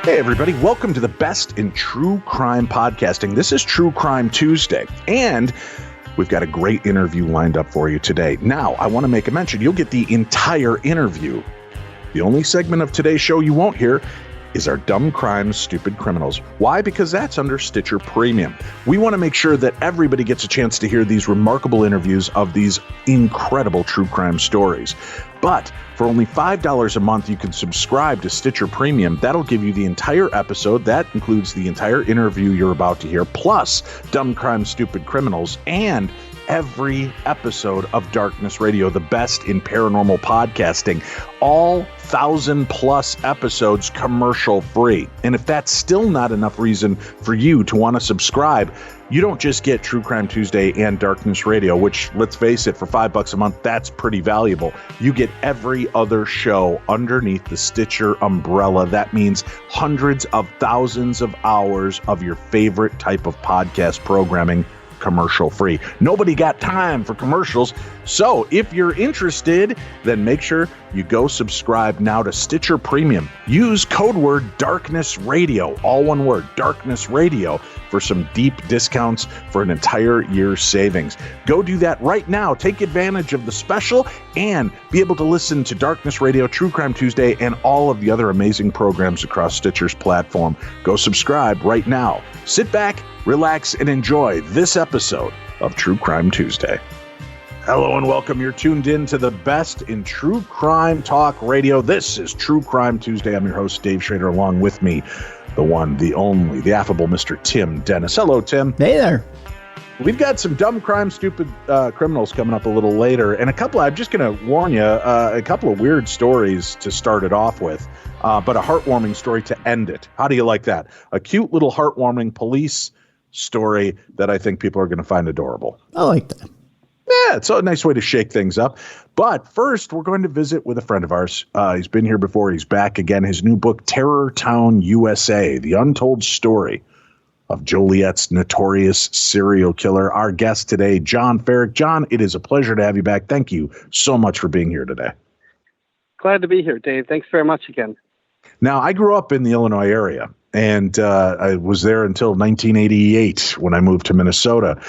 Hey, everybody. Welcome to the best in true crime podcasting. This is True Crime Tuesday, and we've got a great interview lined up for you today. Now, I want to make a mention. You'll get the entire interview. The only segment of today's show you won't hear is our Dumb Crimes, Stupid Criminals. Why? Because that's under Stitcher Premium. We want to make sure that everybody gets a chance to hear these remarkable interviews of these incredible true crime stories. But for only $5 a month, you can subscribe to Stitcher Premium. That'll give you the entire episode. That includes the entire interview you're about to hear, plus Dumb Crimes, Stupid Criminals, and every episode of Darkness Radio, the best in paranormal podcasting. All 1,000+ episodes commercial free. And if that's still not enough reason for you to want to subscribe, you don't just get True Crime Tuesday and Darkness Radio, which, let's face it, for $5 a month, that's pretty valuable. You get every other show underneath the Stitcher umbrella. That means hundreds of thousands of hours of your favorite type of podcast programming commercial free. Nobody got time for commercials. So if you're interested, then make sure you go subscribe now to Stitcher Premium. Use code word Darkness Radio, all one word, Darkness Radio, for some deep discounts for an entire year's savings. Go do that right now. Take advantage of the special and be able to listen to Darkness Radio, True Crime Tuesday, and all of the other amazing programs across Stitcher's platform. Go subscribe right now. Sit back, relax, and enjoy this episode of True Crime Tuesday. Hello and welcome. You're tuned in to the best in true crime talk radio. This is True Crime Tuesday. I'm your host, Dave Schrader. Along with me, the one, the only, the affable Mr. Tim Dennis. Hello, Tim. Hey there. We've got some dumb crime, stupid criminals coming up a little later, and I'm just going to warn you, a couple of weird stories to start it off with, but a heartwarming story to end it. How do you like that? A cute little heartwarming police story that I think people are going to find adorable. I like that. Yeah, it's a nice way to shake things up. But first, we're going to visit with a friend of ours. He's been here before. He's back again. His new book, TerrorTown, USA, The Untold Story of Joliet's Notorious Serial Killer. Our guest today, John Ferak. John, it is a pleasure to have you back. Thank you so much for being here today. Glad to be here, Dave. Thanks very much again. Now, I grew up in the Illinois area, and I was there until 1988 when I moved to Minnesota.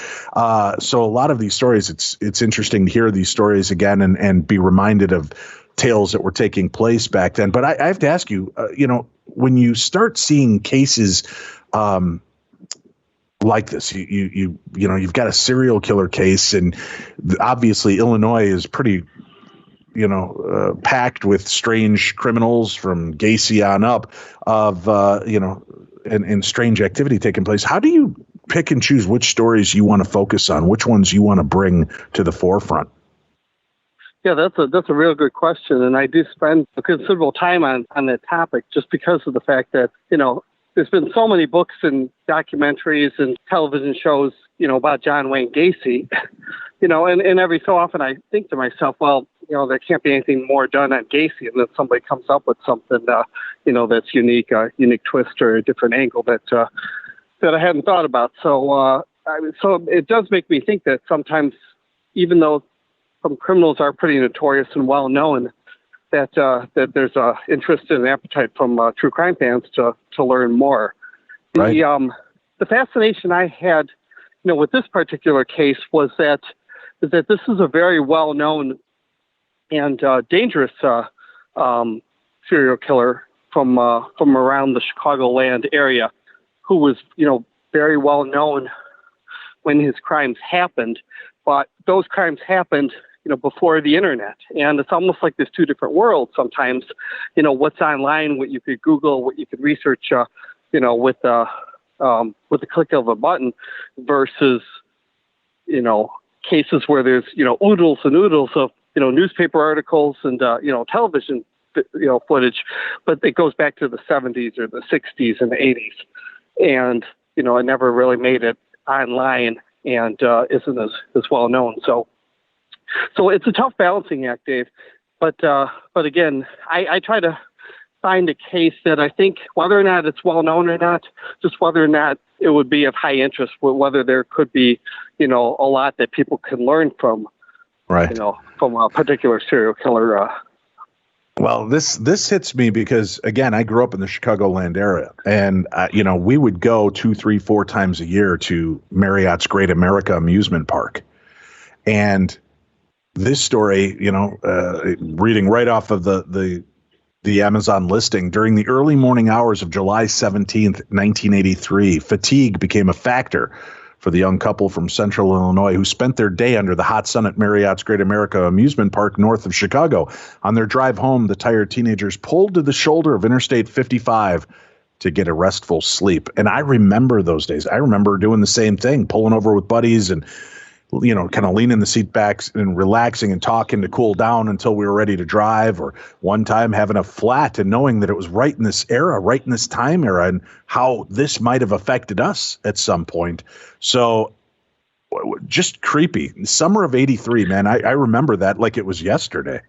So a lot of these stories, it's interesting to hear these stories again and be reminded of tales that were taking place back then. But I have to ask you, when you start seeing cases like this, you've got a serial killer case, and obviously Illinois is pretty packed with strange criminals from Gacy on up of, and strange activity taking place. How do you pick and choose which stories you want to focus on, which ones you want to bring to the forefront? Yeah, that's a real good question. And I do spend a considerable time on that topic just because of the fact that, there's been so many books and documentaries and television shows, about John Wayne Gacy, and every so often I think to myself, well, there can't be anything more done on Gacy, and then somebody comes up with something, that's unique, a unique twist or a different angle that I hadn't thought about. So it does make me think that sometimes, even though some criminals are pretty notorious and well known, that there's a interest and an appetite from true crime fans to learn more. Right. The fascination I had, with this particular case was that this is a very well known and dangerous serial killer from around the Chicagoland area, who was very well known when his crimes happened, but those crimes happened before the internet, and it's almost like there's two different worlds sometimes. What's online, what you could Google, what you could research, with the click of a button, versus cases where there's oodles and oodles of newspaper articles and television footage, but it goes back to the 70s or the 60s and the 80s, and it never really made it online and isn't as well known. So it's a tough balancing act, Dave. But again, I try to find a case that I think, whether or not it's well known or not, just whether or not it would be of high interest, whether there could be, a lot that people can learn from, right? From a particular serial killer Well, this hits me because, again, I grew up in the Chicagoland area, and we would go 2, 3, 4 times a year to Marriott's Great America Amusement Park. And this story, reading right off of the Amazon listing, during the early morning hours of July 17th, 1983, fatigue became a factor for the young couple from Central Illinois who spent their day under the hot sun at Marriott's Great America Amusement Park north of Chicago. On their drive home, the tired teenagers pulled to the shoulder of Interstate 55 to get a restful sleep. And I remember those days. I remember doing the same thing, pulling over with buddies and kind of leaning the seat back and relaxing and talking to cool down until we were ready to drive, or one time having a flat and knowing that it was right in this era, right in this time era, and how this might have affected us at some point. So just creepy. Summer of 83, man. I remember that like it was yesterday.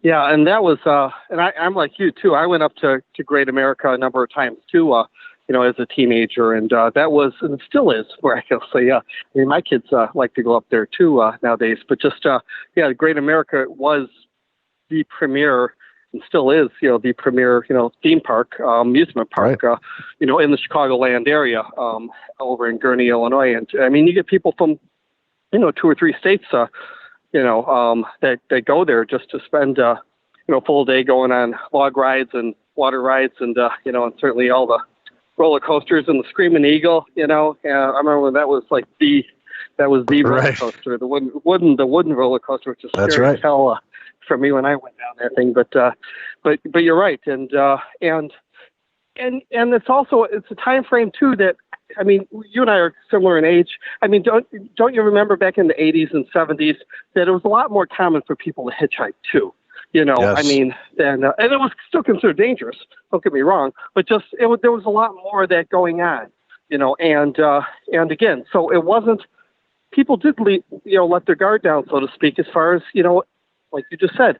Yeah, and that was, and I'm like you too. I went up to Great America a number of times too, as a teenager, and that was, and it still is, miraculously. I mean, my kids like to go up there too nowadays. But just, Great America was the premier, and still is, the premier, theme park, amusement park, right. In the Chicagoland area, over in Gurnee, Illinois. And I mean, you get people from, 2 or 3 states, that go there just to spend, full day going on log rides and water rides, and and certainly all the roller coasters and the Screaming Eagle. I remember when that was the roller coaster, the wooden roller coaster, which is scary as hell for me when I went down that thing. But you're right, and it's also, it's a time frame too that, I mean, you and I are similar in age. I mean, don't you remember back in the 80s and 70s that it was a lot more common for people to hitchhike too? Yes. I mean, and it was still considered dangerous. Don't get me wrong, but just there was a lot more of that going on, and again, so it wasn't. People did let their guard down, so to speak, as far as like you just said,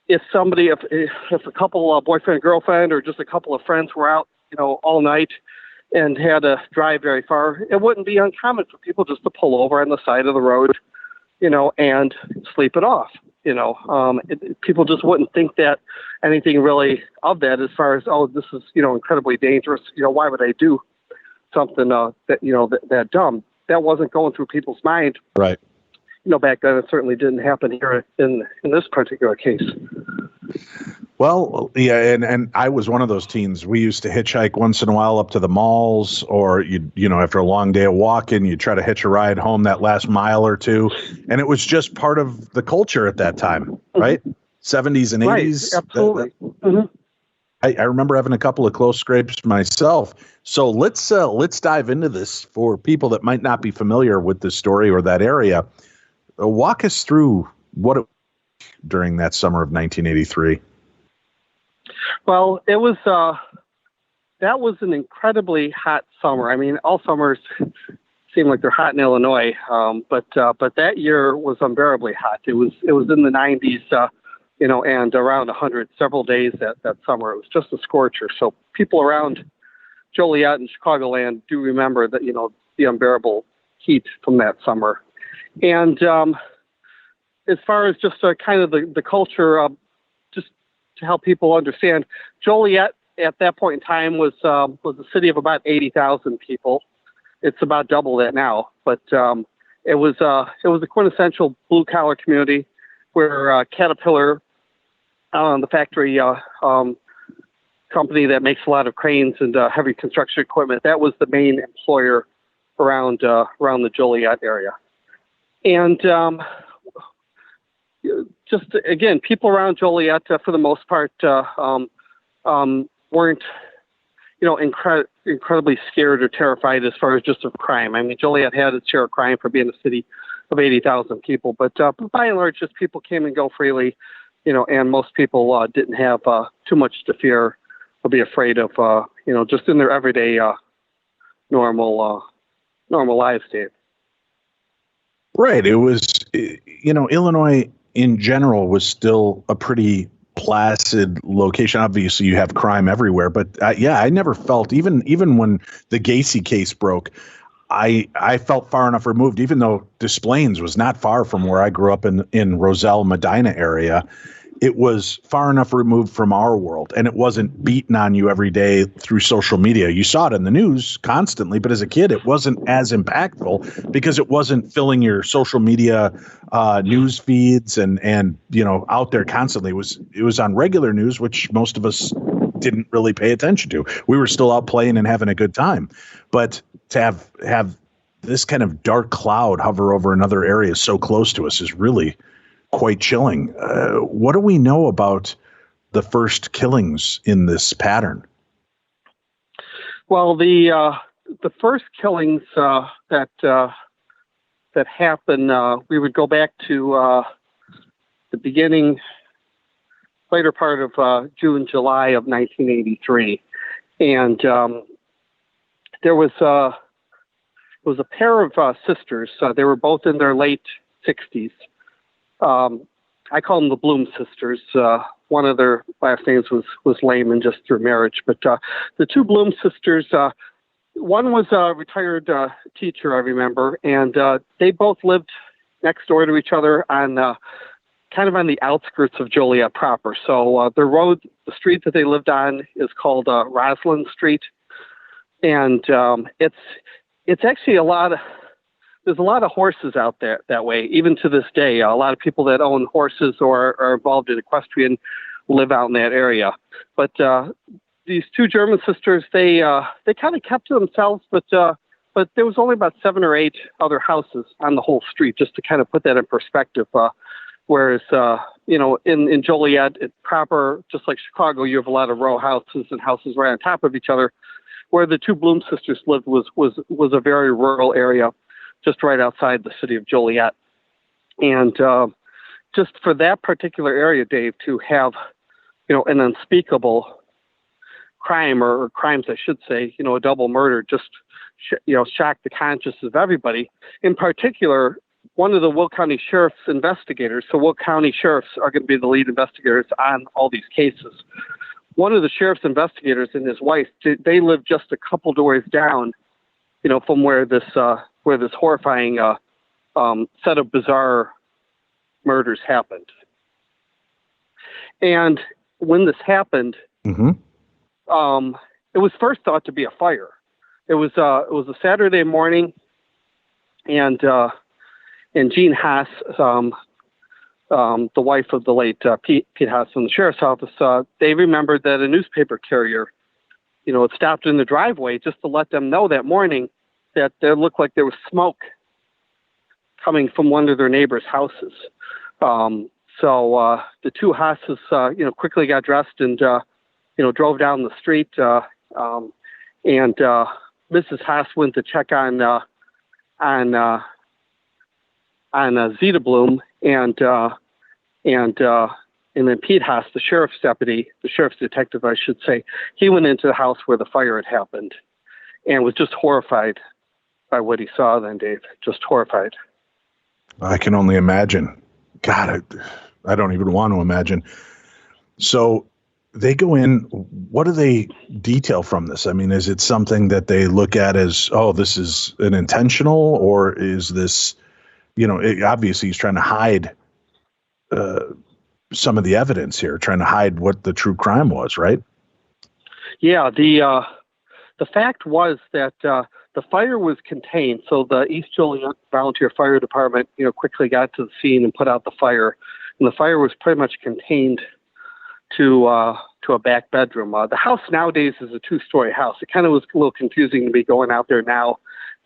if a couple, boyfriend and girlfriend, or just a couple of friends were out, all night and had to drive very far, it wouldn't be uncommon for people just to pull over on the side of the road, and sleep it off. People just wouldn't think that anything really of that, as far as, oh, this is, incredibly dangerous. Why would I do something that dumb? That wasn't going through people's mind. Right. Back then. It certainly didn't happen here in this particular case. Well, yeah, and I was one of those teens. We used to hitchhike once in a while up to the malls, or after a long day of walking, you try to hitch a ride home that last mile or two, and it was just part of the culture at that time, right? 70s and 80s. Right, absolutely. Mm-hmm. I remember having a couple of close scrapes myself. So let's dive into this for people that might not be familiar with this story or that area. Walk us through what it was during that summer of 1983. Well, it was that was an incredibly hot summer. I mean, all summers seem like they're hot in Illinois, but that year was unbearably hot. It was in the 90s, and around 100 several days that summer. It was just a scorcher. So people around Joliet and Chicagoland do remember that, the unbearable heat from that summer. And as far as just kind of the culture, just to help people understand, Joliet at that point in time was a city of about 80,000 people. It's about double that now, but it was a quintessential blue collar community where Caterpillar, the factory company that makes a lot of cranes and heavy construction equipment, that was the main employer around the Joliet area. And just again, people around Joliet, for the most part, weren't, incredibly scared or terrified as far as just of crime. I mean, Joliet had its share of crime for being a city of 80,000 people, but by and large, just people came and go freely, and most people didn't have too much to fear or be afraid of, just in their everyday normal lives, Dave. Right. It was, Illinois in general was still a pretty placid location. Obviously, you have crime everywhere, but I never felt, even when the Gacy case broke, I felt far enough removed, even though Des Plaines was not far from where I grew up in Roselle, Medina area. it was far enough removed from our world, and it wasn't beaten on you every day through social media. You saw it in the news constantly, but as a kid, it wasn't as impactful because it wasn't filling your social media news feeds and out there constantly. It was on regular news, which most of us didn't really pay attention to. We were still out playing and having a good time, but to have this kind of dark cloud hover over another area so close to us is really quite chilling. What do we know about the first killings in this pattern? Well, the first killings that happened, we would go back to the beginning, later part of June, July of 1983, and there was a pair of sisters. They were both in their late 60s. I call them the Bloom sisters. One of their last names was Lehman, just through marriage. But the two Bloom sisters, one was a retired teacher, I remember, and they both lived next door to each other on kind of on the outskirts of Joliet proper. So the street that they lived on is called Roslyn Street, and it's actually there's a lot of horses out there that way, even to this day. A lot of people that own horses or are involved in equestrian live out in that area. But these two German sisters, they kind of kept to themselves, but there was only about 7 or 8 other houses on the whole street, just to kind of put that in perspective. Whereas, in Joliet, proper, just like Chicago, you have a lot of row houses and houses right on top of each other. Where the two Bloom sisters lived was a very rural area, just right outside the city of Joliet. And just for that particular area, Dave, to have, an unspeakable crime, or crimes, I should say, a double murder, just, shocked the conscience of everybody. In particular, one of the Will County Sheriff's investigators, so Will County Sheriffs are going to be the lead investigators on all these cases. One of the sheriff's investigators and his wife, they live just a couple doors down, from where this horrifying set of bizarre murders happened. And when this happened, mm-hmm. It was first thought to be a fire. It was a Saturday morning, and Jean Haas, the wife of the late Pete Haas from the sheriff's office, they remembered that a newspaper carrier, had stopped in the driveway just to let them know that morning that there looked like there was smoke coming from one of their neighbors' houses. So the two Haas's, quickly got dressed and, drove down the street. And Mrs. Haas went to check on Zeta Bloom, and then Pete Haas, the sheriff's detective, I should say, he went into the house where the fire had happened and was just horrified by what he saw then, Dave. Just horrified. I can only imagine. God, I don't even want to imagine. So they go in. What do they detail from this? I mean, is it something that they look at as, oh, this is an intentional, or is this, obviously he's trying to hide some of the evidence here, trying to hide what the true crime was, right? Yeah, the fact was that the fire was contained. So the East Joliet Volunteer Fire Department, quickly got to the scene and put out the fire. And the fire was pretty much contained to a back bedroom. The house nowadays is a 2-story house. It kind of was a little confusing to be going out there now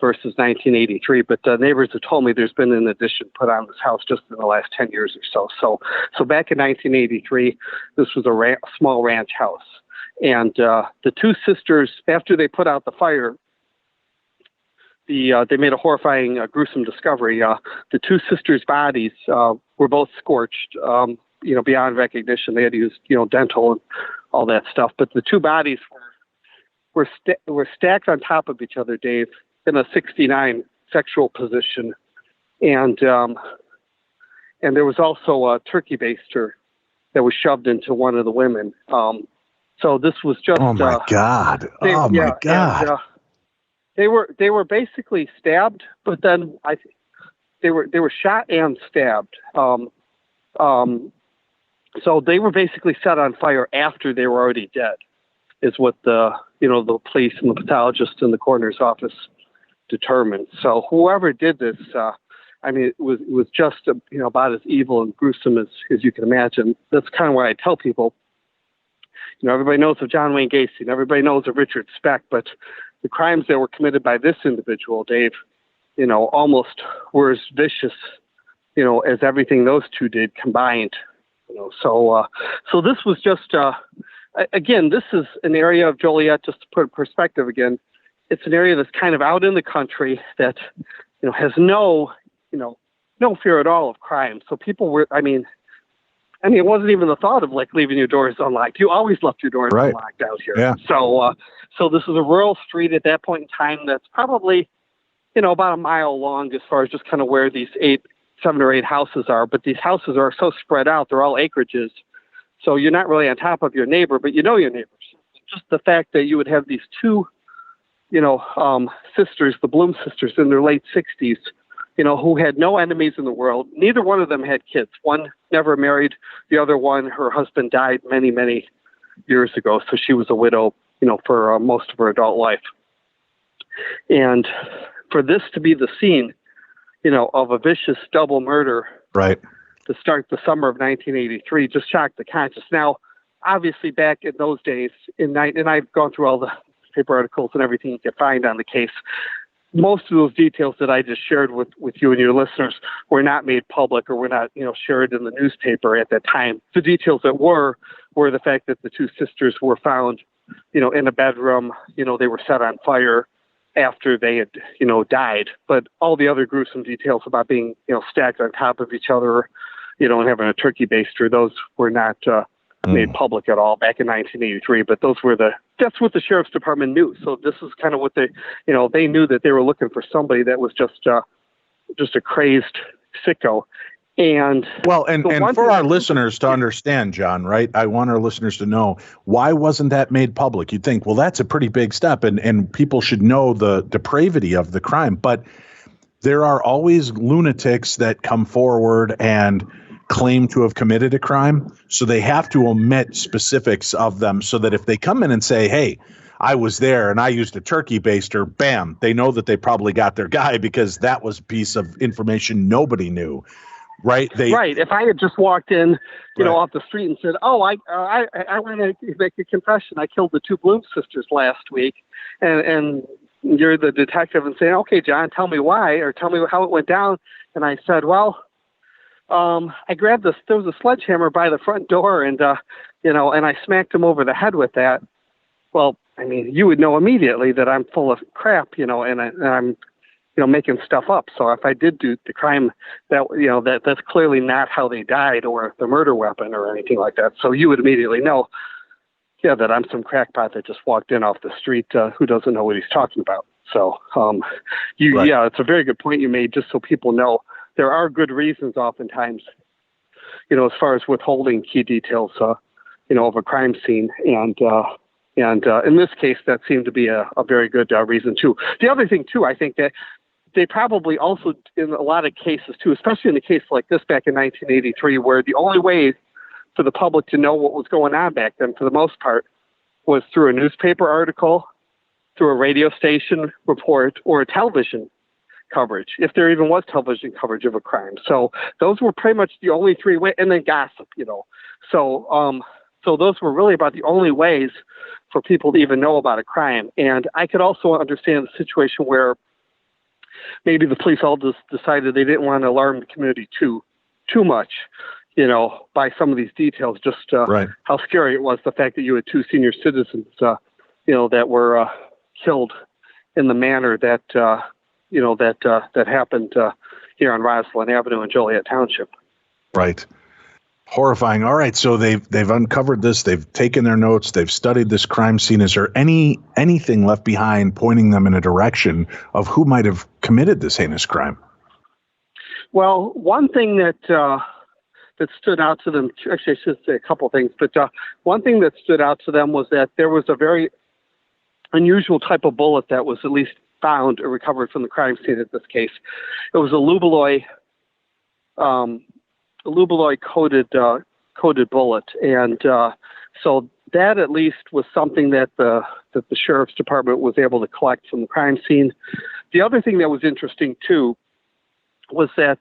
versus 1983, but neighbors have told me there's been an addition put on this house just in the last 10 years or so. So back in 1983, this was a small ranch house. And the two sisters, after they put out the fire, they made a horrifying, gruesome discovery. The two sisters' bodies were both scorched, beyond recognition. They had to use, dental and all that stuff. But the two bodies were stacked on top of each other, Dave, in a 69 sexual position. And there was also a turkey baster that was shoved into one of the women. So this was just... Oh, my God. My God. And, they were basically stabbed, but then they were shot and stabbed. So they were basically set on fire after they were already dead, is what the police and the pathologist in the coroner's office determined. So whoever did this, it was just about as evil and gruesome as you can imagine. That's kind of why I tell people, everybody knows of John Wayne Gacy and everybody knows of Richard Speck, but the crimes that were committed by this individual, Dave, almost were as vicious, as everything those two did combined. So this was just, again, this is an area of Joliet, just to put in perspective again, it's an area that's kind of out in the country that, has no fear at all of crime. So people were, it wasn't even the thought of leaving your doors unlocked. You always left your doors unlocked out here. Yeah. So this is a rural street at that point in time that's probably, about a mile long as far as just kind of where these 7 or 8 houses are. But these houses are so spread out; they're all acreages. So you're not really on top of your neighbor, but you know your neighbors. Just the fact that you would have these two, sisters, the Bloom sisters in their late 60s, who had no enemies in the world. Neither one of them had kids. One never married. The other one, her husband died many, many years ago. So she was a widow, for most of her adult life. And for this to be the scene, of a vicious double murder, right, to start the summer of 1983, just shocked the conscience. Now, obviously, back in those days, and I've gone through all the paper articles and everything you can find on the case. Most of those details that I just shared with you and your listeners were not made public or were not, shared in the newspaper at that time. The details that were the fact that the two sisters were found, in a bedroom. They were set on fire after they had, died. But all the other gruesome details about being, stacked on top of each other, and having a turkey baster, those were not made public at all back in 1983. But that's what the sheriff's department knew. So this is kind of what they knew, that they were looking for somebody that was just a crazed sicko. And for our listeners to understand, John, right? I want our listeners to know, why wasn't that made public? You'd think, well, that's a pretty big step, and people should know the depravity of the crime. But there are always lunatics that come forward and claim to have committed a crime, so they have to omit specifics of them, so that if they come in and say, hey, I was there and I used a turkey baster, bam, they know that they probably got their guy, because that was a piece of information nobody knew. Right. Right. If I had just walked in, off the street and said, "Oh, I want to make a confession. I killed the two Bloom sisters last week," and you're the detective and saying, "Okay, John, tell me why, or tell me how it went down," and I said, "Well, I grabbed there was a sledgehammer by the front door, and and I smacked him over the head with that." Well, you would know immediately that I'm full of crap, and I'm making stuff up. So if I did do the crime, that's clearly not how they died, or the murder weapon or anything like that. So you would immediately know, that I'm some crackpot that just walked in off the street, who doesn't know what he's talking about. So, it's a very good point you made, just so people know there are good reasons oftentimes, as far as withholding key details, of a crime scene. And in this case, that seemed to be a very good reason too. The other thing too, I think that they probably also, in a lot of cases too, especially in a case like this back in 1983, where the only way for the public to know what was going on back then, for the most part, was through a newspaper article, through a radio station report, or a television coverage, if there even was television coverage of a crime. So those were pretty much the only three ways, and then gossip, So those were really about the only ways for people to even know about a crime. And I could also understand the situation where maybe the police all just decided they didn't want to alarm the community too much, by some of these details, just how scary it was, the fact that you had two senior citizens, that were killed in the manner that, that happened here on Roslyn Avenue in Joliet Township. Right. Horrifying. All right. So they've uncovered this. They've taken their notes. They've studied this crime scene. Is there anything left behind pointing them in a direction of who might have committed this heinous crime? Well, one thing that stood out to them, actually, I should say a couple things, but one thing that stood out to them was that there was a very unusual type of bullet that was at least found or recovered from the crime scene in this case. It was a lubeloid coated coated bullet, and so that at least was something that the sheriff's department was able to collect from the crime scene. The other thing that was interesting too was that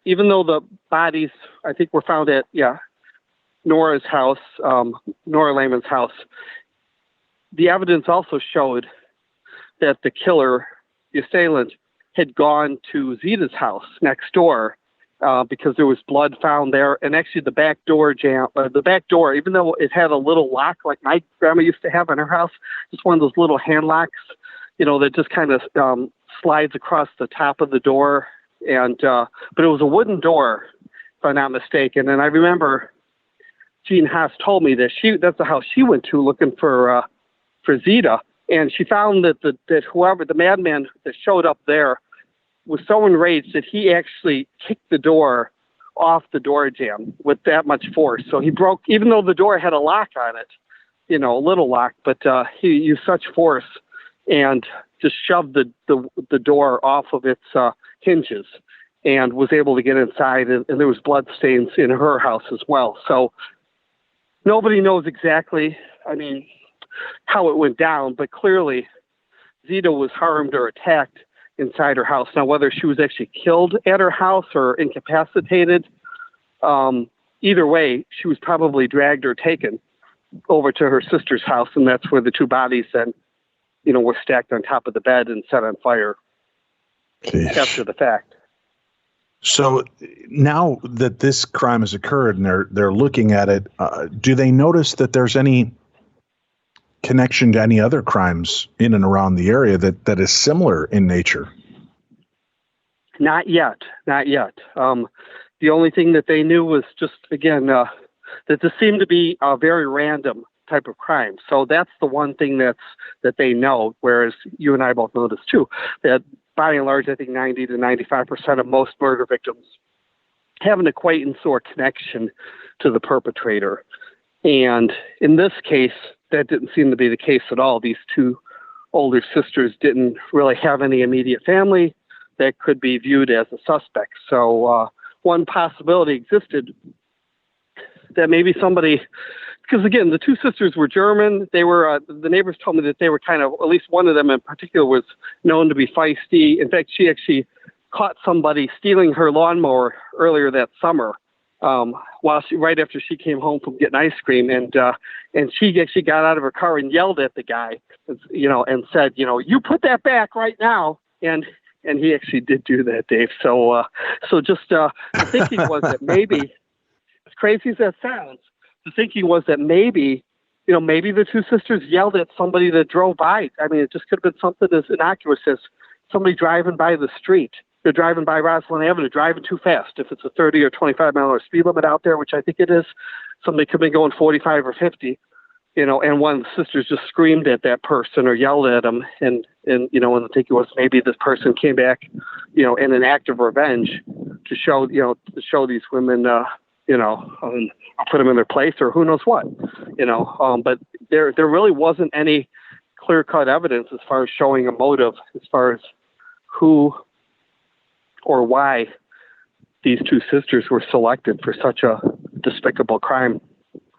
even though the bodies, I think, were found at Nora's house, Nora Lehman's house, the evidence also showed that the killer, the assailant, had gone to Zita's house next door because there was blood found there, and actually the back door, even though it had a little lock like my grandma used to have in her house, just one of those little hand locks, that just kind of slides across the top of the door, and but it was a wooden door, if I'm not mistaken. And I remember Jean Haas told me that that's the house she went to looking for Zita, and she found that whoever, the madman that showed up there, was so enraged that he actually kicked the door off the door jamb with that much force. So he broke, even though the door had a lock on it, a little lock, but he used such force and just shoved the door off of its hinges and was able to get inside. And there was blood stains in her house as well. So nobody knows exactly, how it went down, but clearly Zita was harmed or attacked inside her house. Now, whether she was actually killed at her house or incapacitated, either way, she was probably dragged or taken over to her sister's house, and that's where the two bodies then, were stacked on top of the bed and set on fire after the fact. So now that this crime has occurred and they're looking at it, do they notice that there's any connection to any other crimes in and around the area that is similar in nature? Not yet. The only thing that they knew was just, again, that this seemed to be a very random type of crime. So that's the one thing that they know, whereas you and I both know this too, that by and large, I think 90 to 95% of most murder victims have an acquaintance or connection to the perpetrator. And in this case, that didn't seem to be the case at all. These two older sisters didn't really have any immediate family that could be viewed as a suspect. So one possibility existed that maybe somebody, because again, the two sisters were German. They were, the neighbors told me that they were kind of, at least one of them in particular was known to be feisty. In fact, she actually caught somebody stealing her lawnmower earlier that summer. Right after she came home from getting ice cream, and she actually got out of her car and yelled at the guy, and said, you put that back right now. And he actually did do that, Dave. So just the thinking was that maybe, as crazy as that sounds, the thinking was that maybe the two sisters yelled at somebody that drove by. It just could have been something as innocuous as somebody driving by the street. They're driving by Roslyn Avenue, driving too fast. If it's a 30 or 25 mile an hour speed limit out there, which I think it is, somebody could be going 45 or 50, and one of the sisters just screamed at that person or yelled at them. And the thinking was maybe this person came back, in an act of revenge to show these women, put them in their place or who knows what, but there really wasn't any clear cut evidence as far as showing a motive, as far as who or why these two sisters were selected for such a despicable crime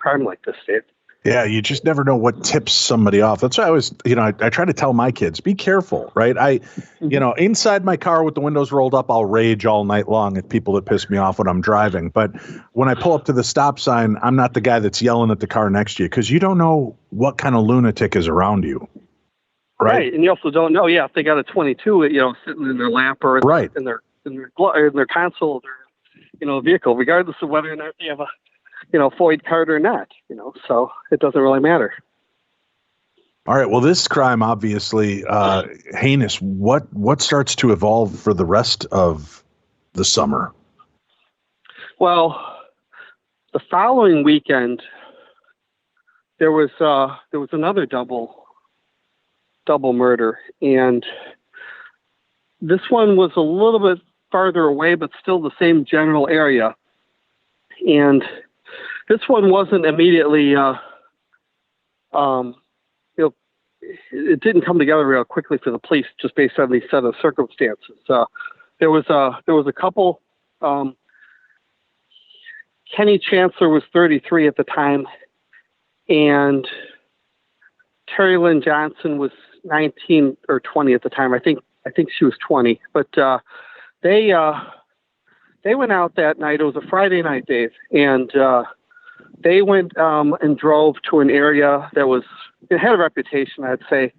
like this, Dave. Yeah, you just never know what tips somebody off. That's why I always, I try to tell my kids, be careful, right? Inside my car with the windows rolled up, I'll rage all night long at people that piss me off when I'm driving. But when I pull up to the stop sign, I'm not the guy that's yelling at the car next to you, because you don't know what kind of lunatic is around you. Right. And you also don't know, if they got a 22, sitting in their lap or in their console, or vehicle, regardless of whether or not they have a Floyd card or not, so it doesn't really matter. All right. Well, this crime, obviously, heinous. What starts to evolve for the rest of the summer? Well, the following weekend, there was another double murder, and this one was a little bit farther away, but still the same general area. And this one wasn't immediately, it didn't come together real quickly for the police, just based on these set of circumstances. There was a couple. Kenny Chancellor was 33 at the time, and Terry Lynn Johnson was 19 or 20 at the time. I think she was 20. But they went out that night. It was a Friday night, Dave, and they went and drove to an area that it had a reputation, I'd say,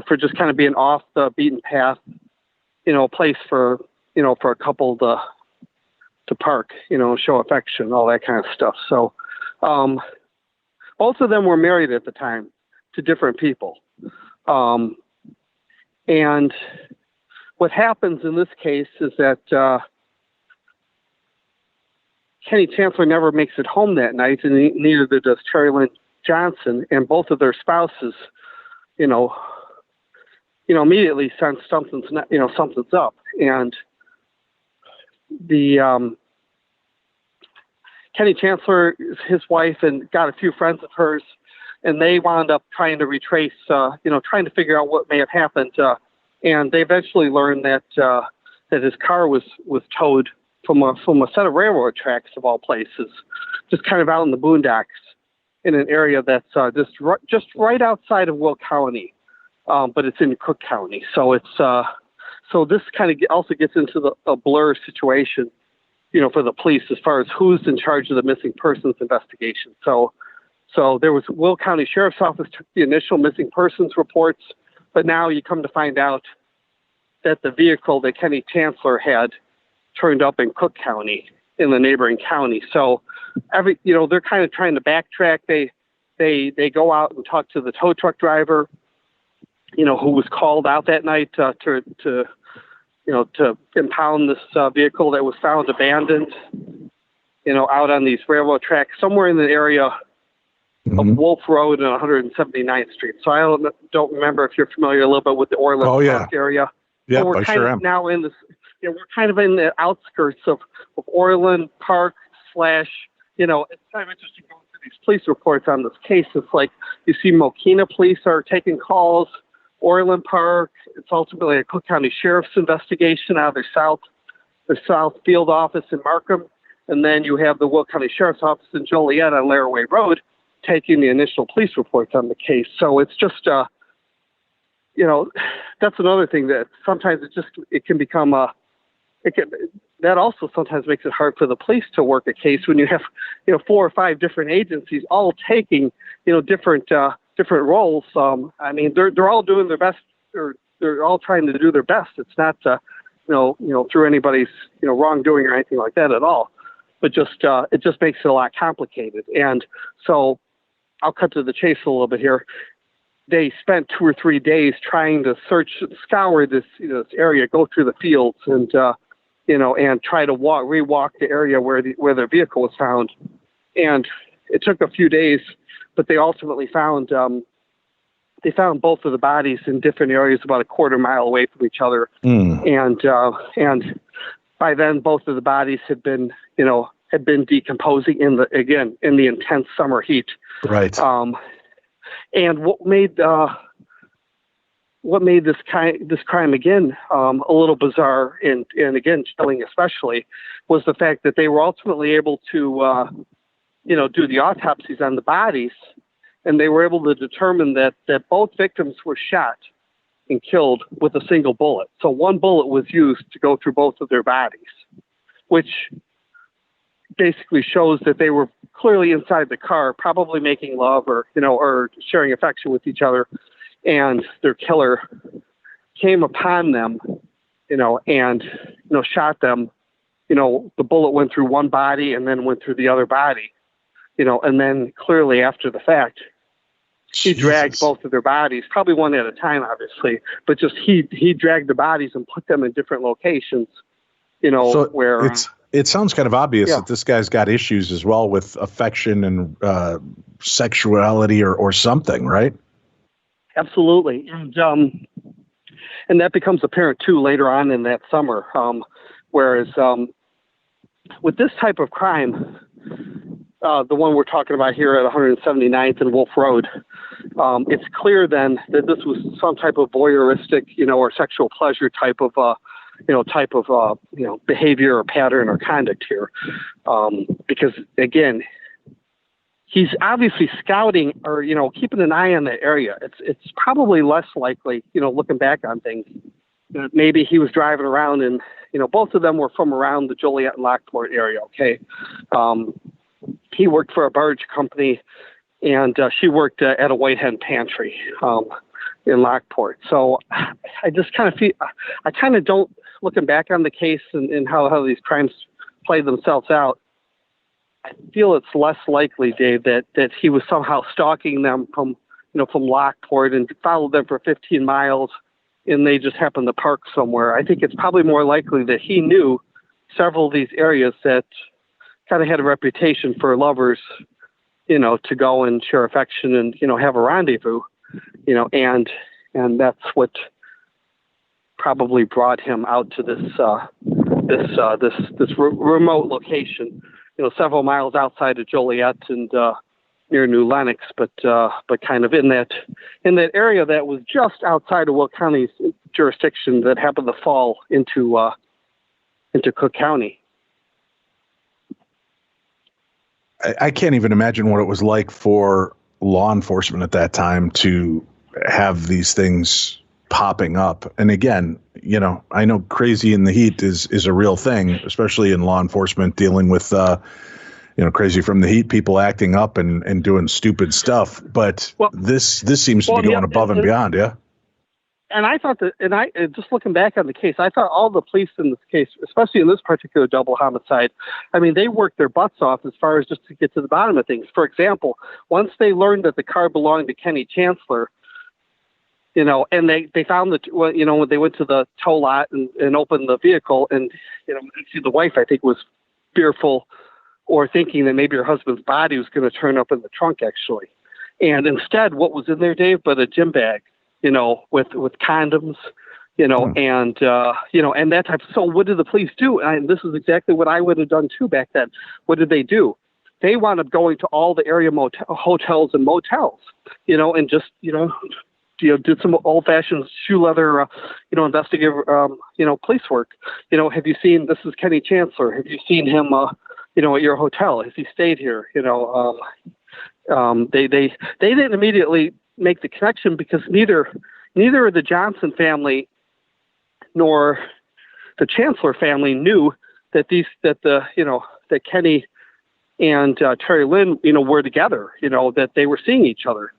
for just kind of being off the beaten path, a place for a couple to park, show affection, all that kind of stuff. So both of them were married at the time to different people. And what happens in this case is that Kenny Chancellor never makes it home that night, and neither does Terry Lynn Johnson, and both of their spouses, immediately sense something's up. And the Kenny Chancellor, his wife, and got a few friends of hers, and they wound up trying to retrace, trying to figure out what may have happened. And they eventually learned that his car was towed from a set of railroad tracks of all places, just kind of out in the boondocks in an area that's just right outside of Will County, but it's in Cook County. So it's so this kind of also gets into a blur situation, for the police as far as who's in charge of the missing persons investigation. So there was Will County Sheriff's Office took the initial missing persons reports, but now you come to find out that the vehicle that Kenny Chancellor had turned up in Cook County in the neighboring county. So they're kind of trying to backtrack. They go out and talk to the tow truck driver, who was called out that night to impound this vehicle that was found abandoned, out on these railroad tracks somewhere in the area of Wolf Road and 179th Street. So I don't remember if you're familiar a little bit with the Orland Park area. Yeah, we're kind of now in this. We're kind of in the outskirts of Orland Park / it's kind of interesting going through these police reports on this case. It's like you see Mokina police are taking calls, Orland Park. It's ultimately a Cook County Sheriff's investigation out of their South Field office in Markham. And then you have the Will County Sheriff's Office in Joliet on Laraway Road taking the initial police reports on the case. So it's just, that's another thing that sometimes it can become that also sometimes makes it hard for the police to work a case when you have, 4 or 5 different agencies all taking, different roles. I mean, they're all doing their best, or they're all trying to do their best. It's not, through anybody's, wrongdoing or anything like that at all, but just, it just makes it a lot complicated. And so I'll cut to the chase a little bit here. They spent 2 or 3 days trying to scour this, this area, go through the fields, and and try to rewalk the area where their vehicle was found. And it took a few days, but they ultimately found both of the bodies in different areas, about a quarter mile away from each other. And by then, both of the bodies had been decomposing in the intense summer heat. Right. And what made this crime again a little bizarre and again chilling, especially, was the fact that they were ultimately able to do the autopsies on the bodies, and they were able to determine that both victims were shot and killed with a single bullet. So one bullet was used to go through both of their bodies, which basically shows that they were clearly inside the car, probably making love or sharing affection with each other. And their killer came upon them, and shot them. The bullet went through one body and then went through the other body, and then clearly after the fact, he dragged both of their bodies, probably one at a time, obviously, but just he dragged the bodies and put them in different locations, so where it sounds kind of obvious that this guy's got issues as well with affection and sexuality or something, right? Absolutely. And that becomes apparent too later on in that summer. Whereas with this type of crime, the one we're talking about here at 179th and Wolf Road, it's clear then that this was some type of voyeuristic, or sexual pleasure type of type of behavior or pattern or conduct here, because again, he's obviously scouting or keeping an eye on the area. It's probably less likely, looking back on things, that maybe he was driving around and both of them were from around the Joliet and Lockport area. Okay, he worked for a barge company, and she worked at a White Hen pantry in Lockport. So I just kind of feel, I kind of don't, looking back on the case and how these crimes played themselves out, I feel it's less likely, Dave, that he was somehow stalking them from Lockport and followed them for 15 miles and they just happened to park somewhere. I think it's probably more likely that he knew several of these areas that kind of had a reputation for lovers, to go and share affection and, have a rendezvous, and that's what probably brought him out to this remote location, several miles outside of Joliet and near New Lenox, but kind of in that area that was just outside of Will County's jurisdiction that happened to fall into Cook County. I can't even imagine what it was like for law enforcement at that time to have these things popping up. And again, I know crazy in the heat is a real thing, especially in law enforcement dealing with, crazy from the heat, people acting up and doing stupid stuff. But this seems to be going above and beyond. Yeah. And I thought that, and I just looking back on the case, I thought all the police in this case, especially in this particular double homicide, I mean, they worked their butts off as far as just to get to the bottom of things. For example, once they learned that the car belonged to Kenny Chancellor, and they found when they went to the tow lot and opened the vehicle, and see the wife, I think, was fearful or thinking that maybe her husband's body was going to turn up in the trunk, actually. And instead, what was in there, Dave, but a gym bag, with condoms, and that type. So what did the police do? And this is exactly what I would have done too back then. What did they do? They wound up going to all the area hotels and motels, and just, did some old-fashioned shoe leather, investigative, police work. Have you seen, this is Kenny Chancellor. Have you seen him, at your hotel? Has he stayed here? They didn't immediately make the connection because neither the Johnson family nor the Chancellor family knew that that Kenny and Terry Lynn, were together, that they were seeing each other,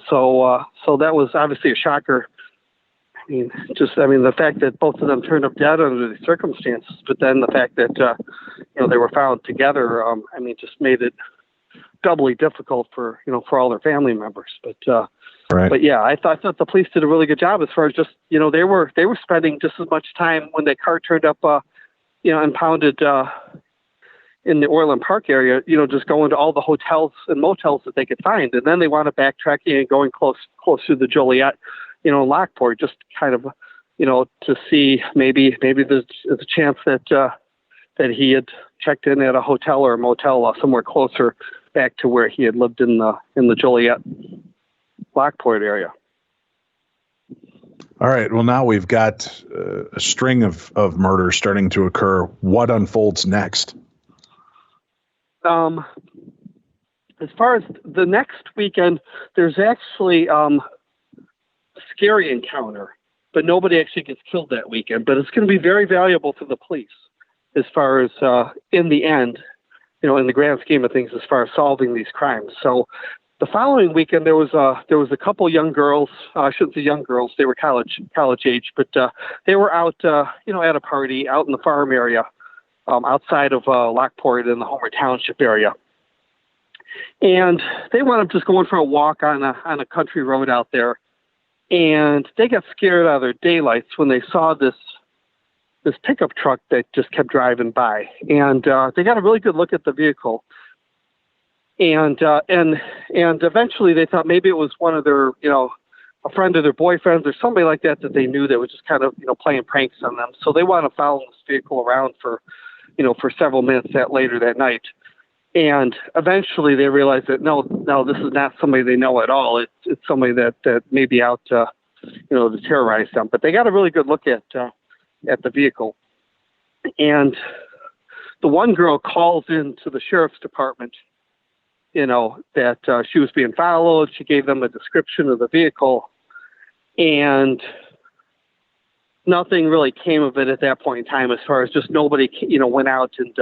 so that was obviously a shocker. The fact that both of them turned up dead under the circumstances, but then the fact that, they were found together, just made it doubly difficult for all their family members. But, right. But yeah, I thought the police did a really good job as far as just, they were spending just as much time when that car turned up, impounded, in the Orland Park area, just going to all the hotels and motels that they could find. And then they wound up backtracking and going close to the Joliet, Lockport, just kind of, to see maybe there's a chance that he had checked in at a hotel or a motel somewhere closer back to where he had lived in the Joliet Lockport area. All right. Well, now we've got a string of murders starting to occur. What unfolds next? As far as the next weekend, there's actually a scary encounter, but nobody actually gets killed that weekend. But it's going to be very valuable to the police as far as in the end, in the grand scheme of things, as far as solving these crimes. So the following weekend, there was a couple young girls. I shouldn't say young girls; they were college age, but they were out, at a party out in the farm area, outside of Lockport in the Homer Township area. And they wound up just going for a walk on a country road out there. And they got scared out of their daylights when they saw this pickup truck that just kept driving by. And they got a really good look at the vehicle. And eventually they thought maybe it was one of their, a friend of their boyfriends or somebody like that they knew that was just kind of, playing pranks on them. So they wound up following this vehicle around for several minutes later that night. And eventually they realized that, no, this is not somebody they know at all. It's somebody that may be out to terrorize them. But they got a really good look at at the vehicle. And the one girl calls into the sheriff's department, that she was being followed. She gave them a description of the vehicle, and nothing really came of it at that point in time, as far as just nobody, went out and,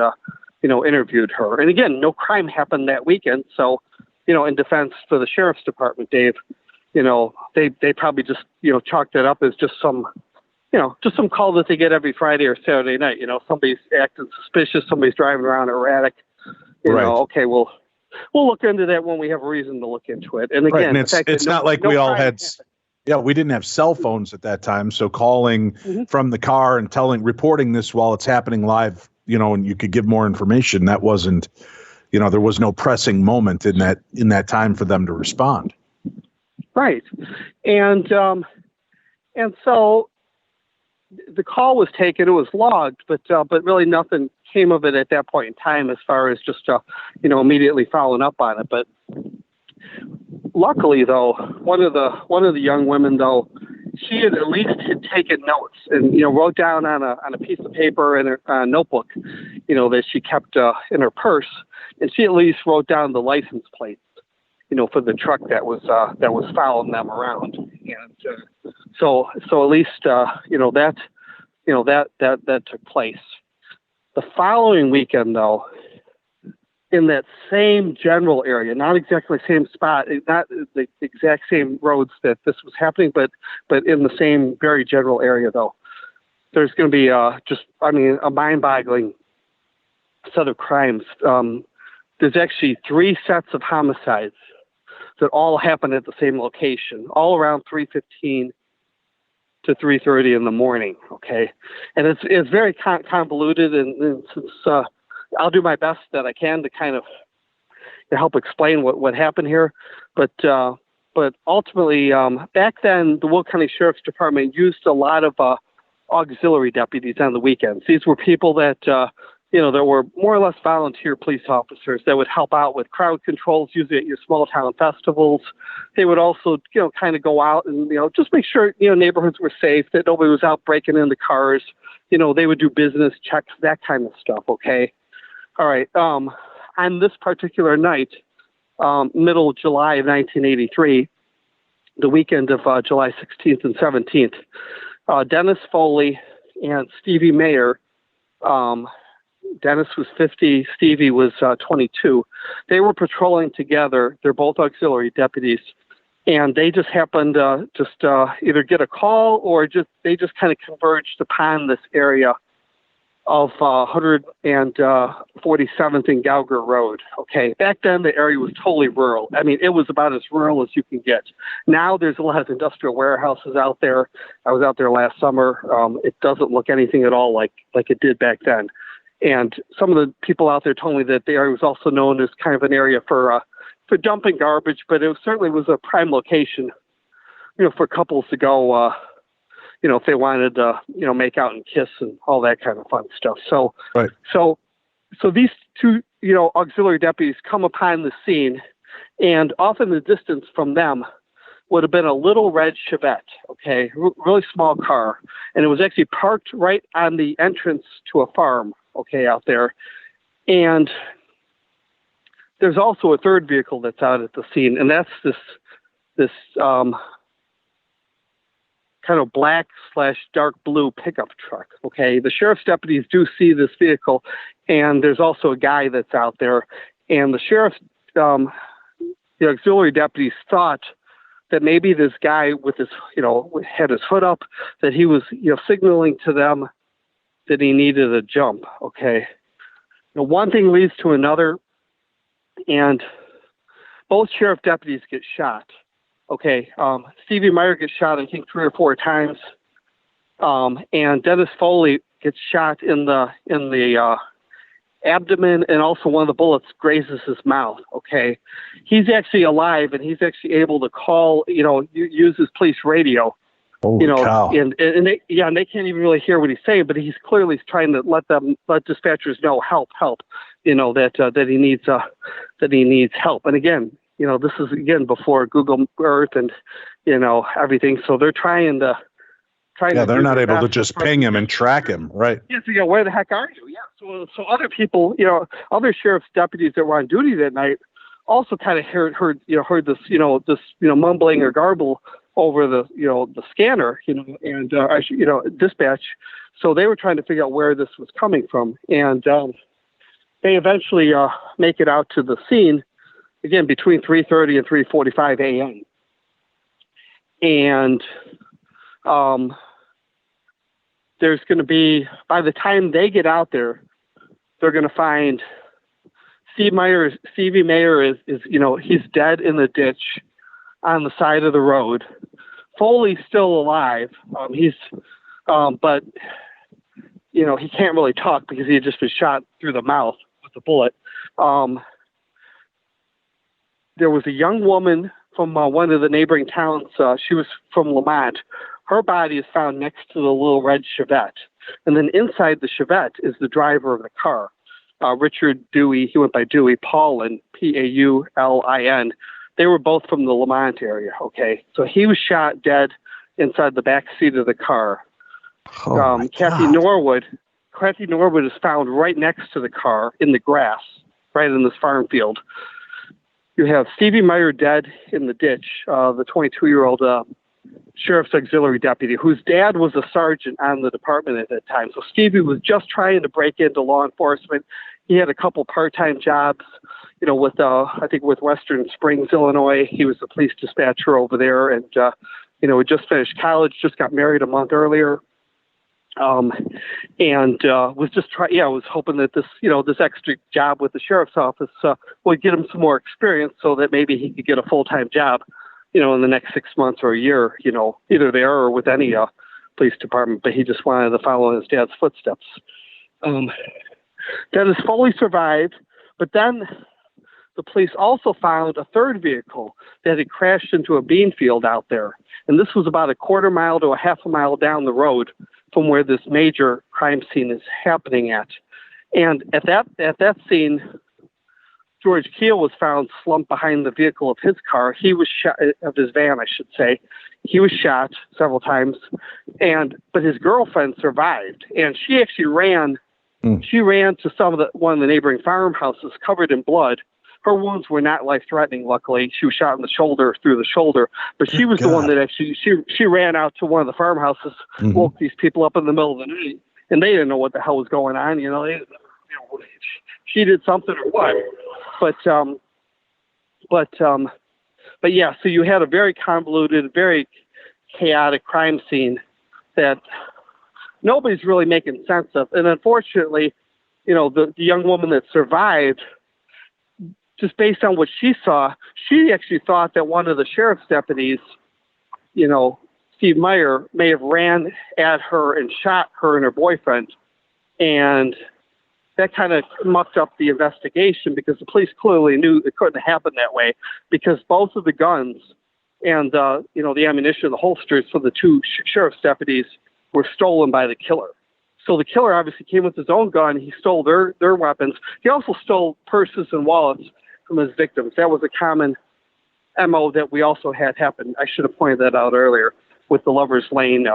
interviewed her. And again, no crime happened that weekend. So, in defense for the sheriff's department, Dave, they probably just, chalked it up as just some call that they get every Friday or Saturday night. Somebody's acting suspicious, somebody's driving around erratic. Right. Okay, we'll look into that when we have a reason to look into it. And again, right. And it's not like we all had. Yeah, we didn't have cell phones at that time, so calling from the car and reporting this while it's happening live, and you could give more information. That wasn't, there was no pressing moment in that time for them to respond. Right, and so the call was taken. It was logged, but really nothing came of it at that point in time, as far as just immediately following up on it. But luckily, though, one of the young women, though, she had at least taken notes and wrote down on a piece of paper in her notebook, that she kept in her purse, and she at least wrote down the license plates, for the truck that was following them around, and so at least that took place. The following weekend, though, in that same general area, not exactly the same spot, not the exact same roads that this was happening, but in the same very general area, though, there's going to be a mind-boggling set of crimes. There's actually 3 sets of homicides that all happen at the same location, all around 3:15 to 3:30 in the morning. Okay, and it's very convoluted, and since I'll do my best that I can to kind of to help explain what happened here, but ultimately, back then, the Will County Sheriff's Department used a lot of auxiliary deputies on the weekends. These were people that there were more or less volunteer police officers that would help out with crowd controls, usually at your small town festivals. They would also, kind of go out and, just make sure, neighborhoods were safe, that nobody was out breaking into cars. They would do business checks, that kind of stuff. Okay. All right. On this particular night, middle of July of 1983, the weekend of July 16th and 17th, Dennis Foley and Stevie Mayer, Dennis was 50, Stevie was 22. They were patrolling together. They're both auxiliary deputies, and they just happened to either get a call or they just kind of converged upon this area of 147th and Gauger Road. Okay, back then the area was totally rural. I mean, it was about as rural as you can get. Now there's a lot of industrial warehouses out there. I was out there last summer. It doesn't look anything at all like it did back then. And some of the people out there told me that the area was also known as kind of an area for dumping garbage, but it certainly was a prime location, for couples to go, if they wanted to, make out and kiss and all that kind of fun stuff. So, right. So these two, auxiliary deputies come upon the scene, and off in the distance from them would have been a little red Chevette, okay, really small car. And it was actually parked right on the entrance to a farm, okay, out there. And there's also a third vehicle that's out at the scene, and that's this kind of black/dark blue pickup truck. Okay, the sheriff's deputies do see this vehicle, and there's also a guy that's out there. And the sheriff's, the auxiliary deputies thought that maybe this guy with his, had his hood up, that he was, signaling to them that he needed a jump. Okay, one thing leads to another, and both sheriff deputies get shot. Okay, Stevie Meyer gets shot, I think, 3 or 4 times, and Dennis Foley gets shot in the abdomen, and also one of the bullets grazes his mouth. Okay, he's actually alive, and he's actually able to call, use his police radio. Holy cow. And they can't even really hear what he's saying, but he's clearly trying to let dispatchers know, help, that he needs help. And again, this is before Google Earth and, everything. So they're trying to trying Yeah, to they're do not their able to best just ping him and track him, right? Yeah, so where the heck are you? Yeah, so other people, other sheriff's deputies that were on duty that night also kind of heard this mumbling or garble over the scanner, and dispatch. So they were trying to figure out where this was coming from, and they eventually make it out to the scene again between 3:30 and 3:45 a.m. And there's going to be, by the time they get out there, they're going to find Stevie Mayer is he's dead in the ditch on the side of the road. Foley's still alive. But he can't really talk because he had just been shot through the mouth with a bullet. There was a young woman from one of the neighboring towns. She was from Lamont. Her body is found next to the little red Chevette. And then inside the Chevette is the driver of the car, Richard Dewey. He went by Dewey. Paulin, Paulin. They were both from the Lamont area, okay? So he was shot dead inside the back seat of the car. Kathy Norwood is found right next to the car in the grass, right in this farm field. You have Stevie Mayer dead in the ditch, the 22-year-old sheriff's auxiliary deputy, whose dad was a sergeant on the department at that time. So Stevie was just trying to break into law enforcement. He had a couple part-time jobs, with Western Springs, Illinois. He was the police dispatcher over there, and had just finished college, just got married a month earlier. Was just was hoping that this extra job with the sheriff's office would get him some more experience so that maybe he could get a full-time job, in the next 6 months or a year, either there or with any police department. But he just wanted to follow in his dad's footsteps. Dennis Foley survived, but then the police also found a third vehicle that had crashed into a bean field out there. And this was about a quarter mile to a half a mile down the road from where this major crime scene is happening at. And at that scene, George Keel was found slumped behind the vehicle of his car. He was shot, of his van, I should say. He was shot several times, but his girlfriend survived, and she actually ran. She ran to one of the neighboring farmhouses covered in blood. Her wounds were not life-threatening, luckily. She was shot in the shoulder, through the shoulder. But she was the one that actually, she ran out to one of the farmhouses, woke these people up in the middle of the night, and they didn't know what the hell was going on. She did something or what. But yeah, so you had a very convoluted, very chaotic crime scene that nobody's really making sense of. And unfortunately, the young woman that survived, just based on what she saw, she actually thought that one of the sheriff's deputies, Steve Meyer, may have ran at her and shot her and her boyfriend. And that kind of mucked up the investigation because the police clearly knew it couldn't happen that way, because both of the guns and, the ammunition, the holsters for the two sheriff's deputies were stolen by the killer. So the killer obviously came with his own gun. He stole their weapons. He also stole purses and wallets from his victims. That was a common MO that we also had happen. I should have pointed that out earlier with the Lovers Lane,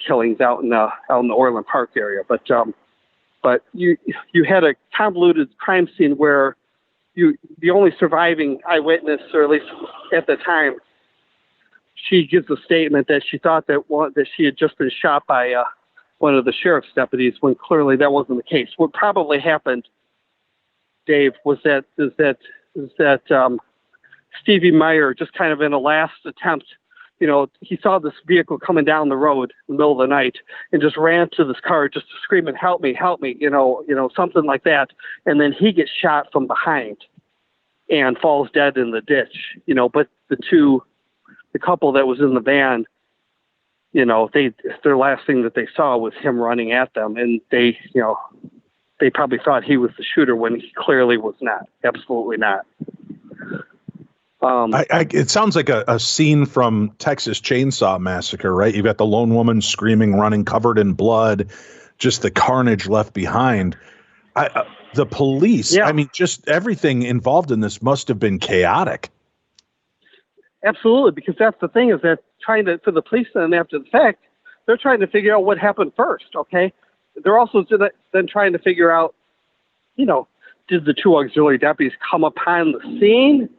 killings out in the Orland Park area. But you had a convoluted crime scene where the only surviving eyewitness, or at least at the time, she gives a statement that she thought that she had just been shot by one of the sheriff's deputies, when clearly that wasn't the case. What probably happened, Dave, is that Stevie Meyer, just kind of in a last attempt, he saw this vehicle coming down the road in the middle of the night and just ran to this car just screaming, help me, something like that. And then he gets shot from behind and falls dead in the ditch, but the couple that was in the van, their last thing that they saw was him running at them. And they probably thought he was the shooter when he clearly was not. Absolutely not. It sounds like a scene from Texas Chainsaw Massacre, right? You've got the lone woman screaming, running, covered in blood, just the carnage left behind. The police, yeah. Just everything involved in this must have been chaotic. Absolutely, because that's the thing, is that for the police then after the fact they're trying to figure out what happened first, okay? They're also then trying to figure out, did the two auxiliary deputies come upon the scene?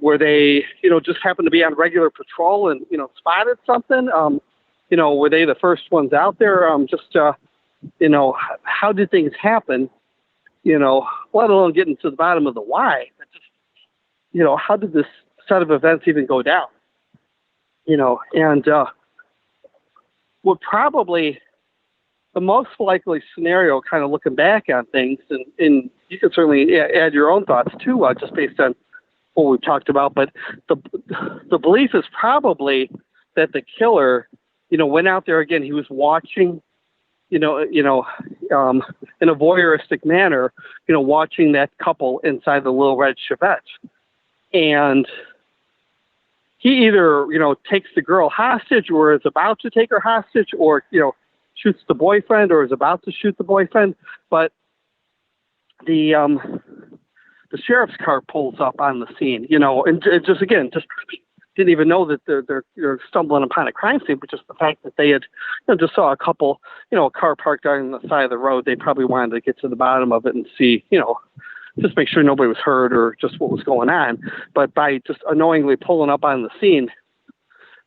Were they, just happened to be on regular patrol and, spotted something? Were they the first ones out there? How did things happen? Let alone getting to the bottom of the why. How did this set of events even go down? Would probably the most likely scenario, kind of looking back on things, and you can certainly add your own thoughts too, just based on what we've talked about. But the belief is probably that the killer, went out there again. He was watching, in a voyeuristic manner, watching that couple inside the little red Chevette, and he either, takes the girl hostage or is about to take her hostage, or, shoots the boyfriend or is about to shoot the boyfriend. But the sheriff's car pulls up on the scene, and just didn't even know that they're stumbling upon a crime scene, but just the fact that they had, just saw a couple, a car parked on the side of the road. They probably wanted to get to the bottom of it and see, just make sure nobody was hurt or just what was going on. But by just unknowingly pulling up on the scene,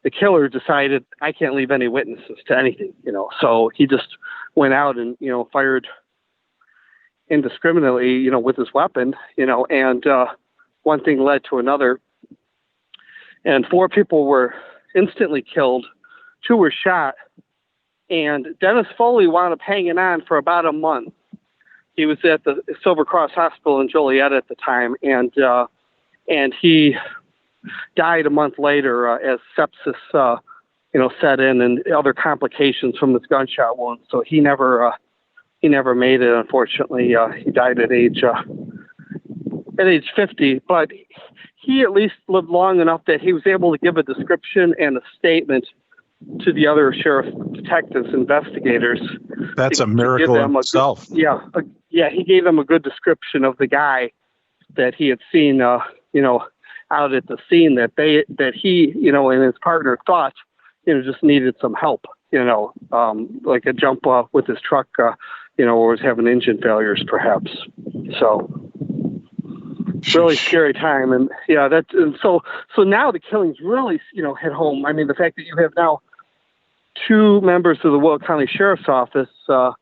the killer decided, I can't leave any witnesses to anything, so he just went out and, fired indiscriminately, with his weapon, and one thing led to another. And 4 people were instantly killed, 2 were shot, and Dennis Foley wound up hanging on for about a month. He was at the Silver Cross Hospital in Joliet at the time, and he died a month later as sepsis, set in and other complications from his gunshot wounds. So he never made it. Unfortunately, he died at age 50. But he at least lived long enough that he was able to give a description and a statement to the other sheriff detectives, investigators. That's a miracle in itself. He gave them a good description of the guy that he had seen, out at the scene that he, and his partner thought, just needed some help, like a jump with his truck, or was having engine failures perhaps. So really scary time. And so now the killings really, hit home. I mean, the fact that you have now 2 members of the Will County Sheriff's Office, the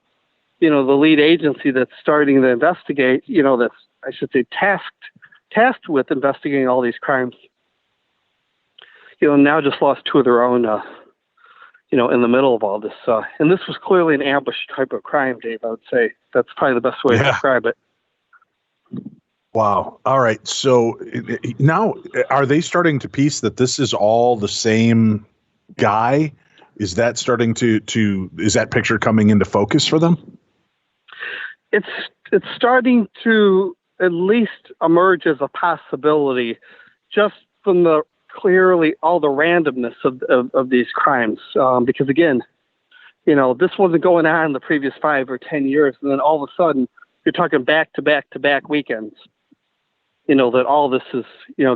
lead agency that's starting to investigate, that's, I should say, tasked with investigating all these crimes, now just lost 2 of their own, in the middle of all this. And this was clearly an ambush type of crime, Dave, I would say. That's probably the best way to describe it. Wow. All right. So now are they starting to piece that this is all the same guy? Is that starting is that picture coming into focus for them? It's starting to at least emerge as a possibility, just from the clearly all the randomness of these crimes. Because again, this wasn't going on in the previous 5 or 10 years, and then all of a sudden you're talking back to back weekends. That all this is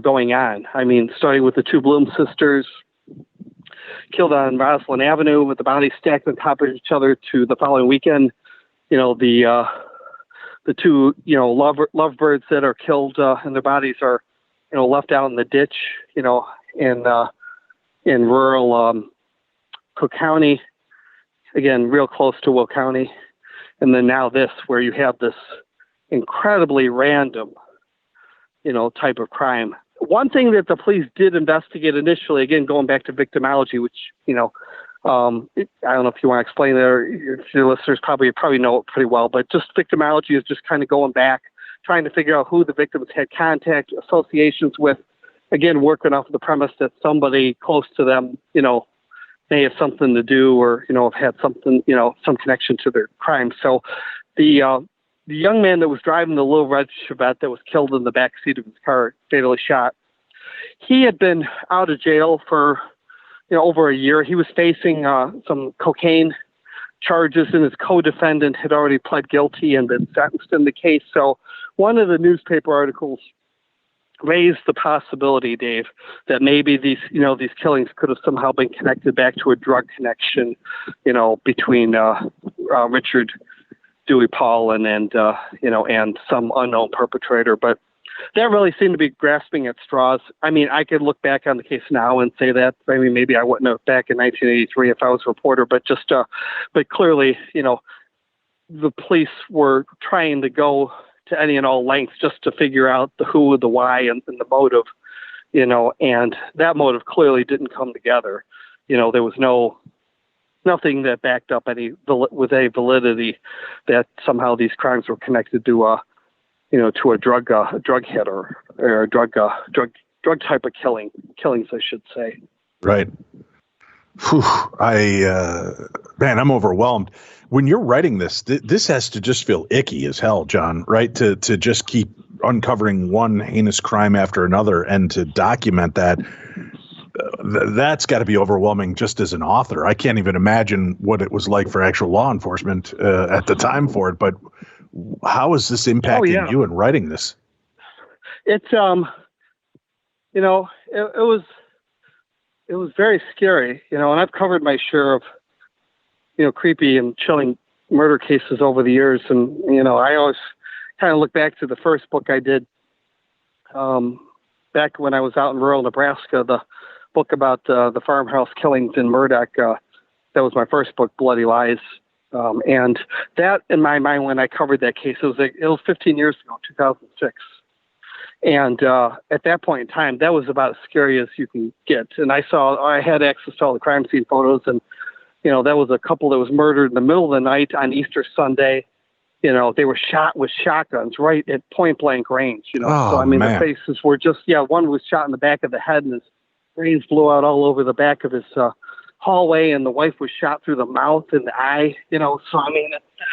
going on. I mean, starting with the 2 Bloom sisters killed on Roslyn Avenue with the bodies stacked on top of each other, to the following weekend, the 2, lovebirds that are killed, and their bodies are, left out in the ditch, in rural Cook County, again, real close to Will County. And then now this, where you have this incredibly random, type of crime. One thing that the police did investigate initially, again, going back to victimology, which, I don't know if you want to explain it, or your listeners probably know it pretty well, but just victimology is just kind of going back, trying to figure out who the victims had contact, associations with, again, working off of the premise that somebody close to them, may have something to do or, have had something, some connection to their crime. So the young man that was driving the little red Chevette that was killed in the back seat of his car, fatally shot, he had been out of jail for, over a year. He was facing some cocaine charges, and his co-defendant had already pled guilty and been sentenced in the case. So one of the newspaper articles raised the possibility, Dave, that maybe these killings could have somehow been connected back to a drug connection, between Richard Dewey Paul and some unknown perpetrator. But that really seemed to be grasping at straws. I mean, I could look back on the case now and say that. I mean, maybe I wouldn't have back in 1983 if I was a reporter, but but clearly, the police were trying to go to any and all lengths just to figure out the who, the why, and the motive, and that motive clearly didn't come together. There was nothing that backed up with a validity that somehow these crimes were connected to to a drug hit or a drug type of killings, I should say. Right. Whew, I'm overwhelmed. When you're writing this, this has to just feel icky as hell, John, right? To just keep uncovering one heinous crime after another and to document that. That's got to be overwhelming just as an author. I can't even imagine what it was like for actual law enforcement at the time for it, but how is this impacting you in writing this? It's, it was very scary, and I've covered my share of, creepy and chilling murder cases over the years. And, I always kind of look back to the first book I did back when I was out in rural Nebraska, the book about the farmhouse killings in Murdoch. That was my first book, Bloody Lies. And that, in my mind, when I covered that case, it was 15 years ago, 2006. And at that point in time, that was about as scary as you can get. And I had access to all the crime scene photos, and that was a couple that was murdered in the middle of the night on Easter Sunday. They were shot with shotguns right at point blank range. Oh, so I mean, man. The faces were just one was shot in the back of the head, and his brains blew out all over the back of his hallway, and the wife was shot through the mouth and the eye. So I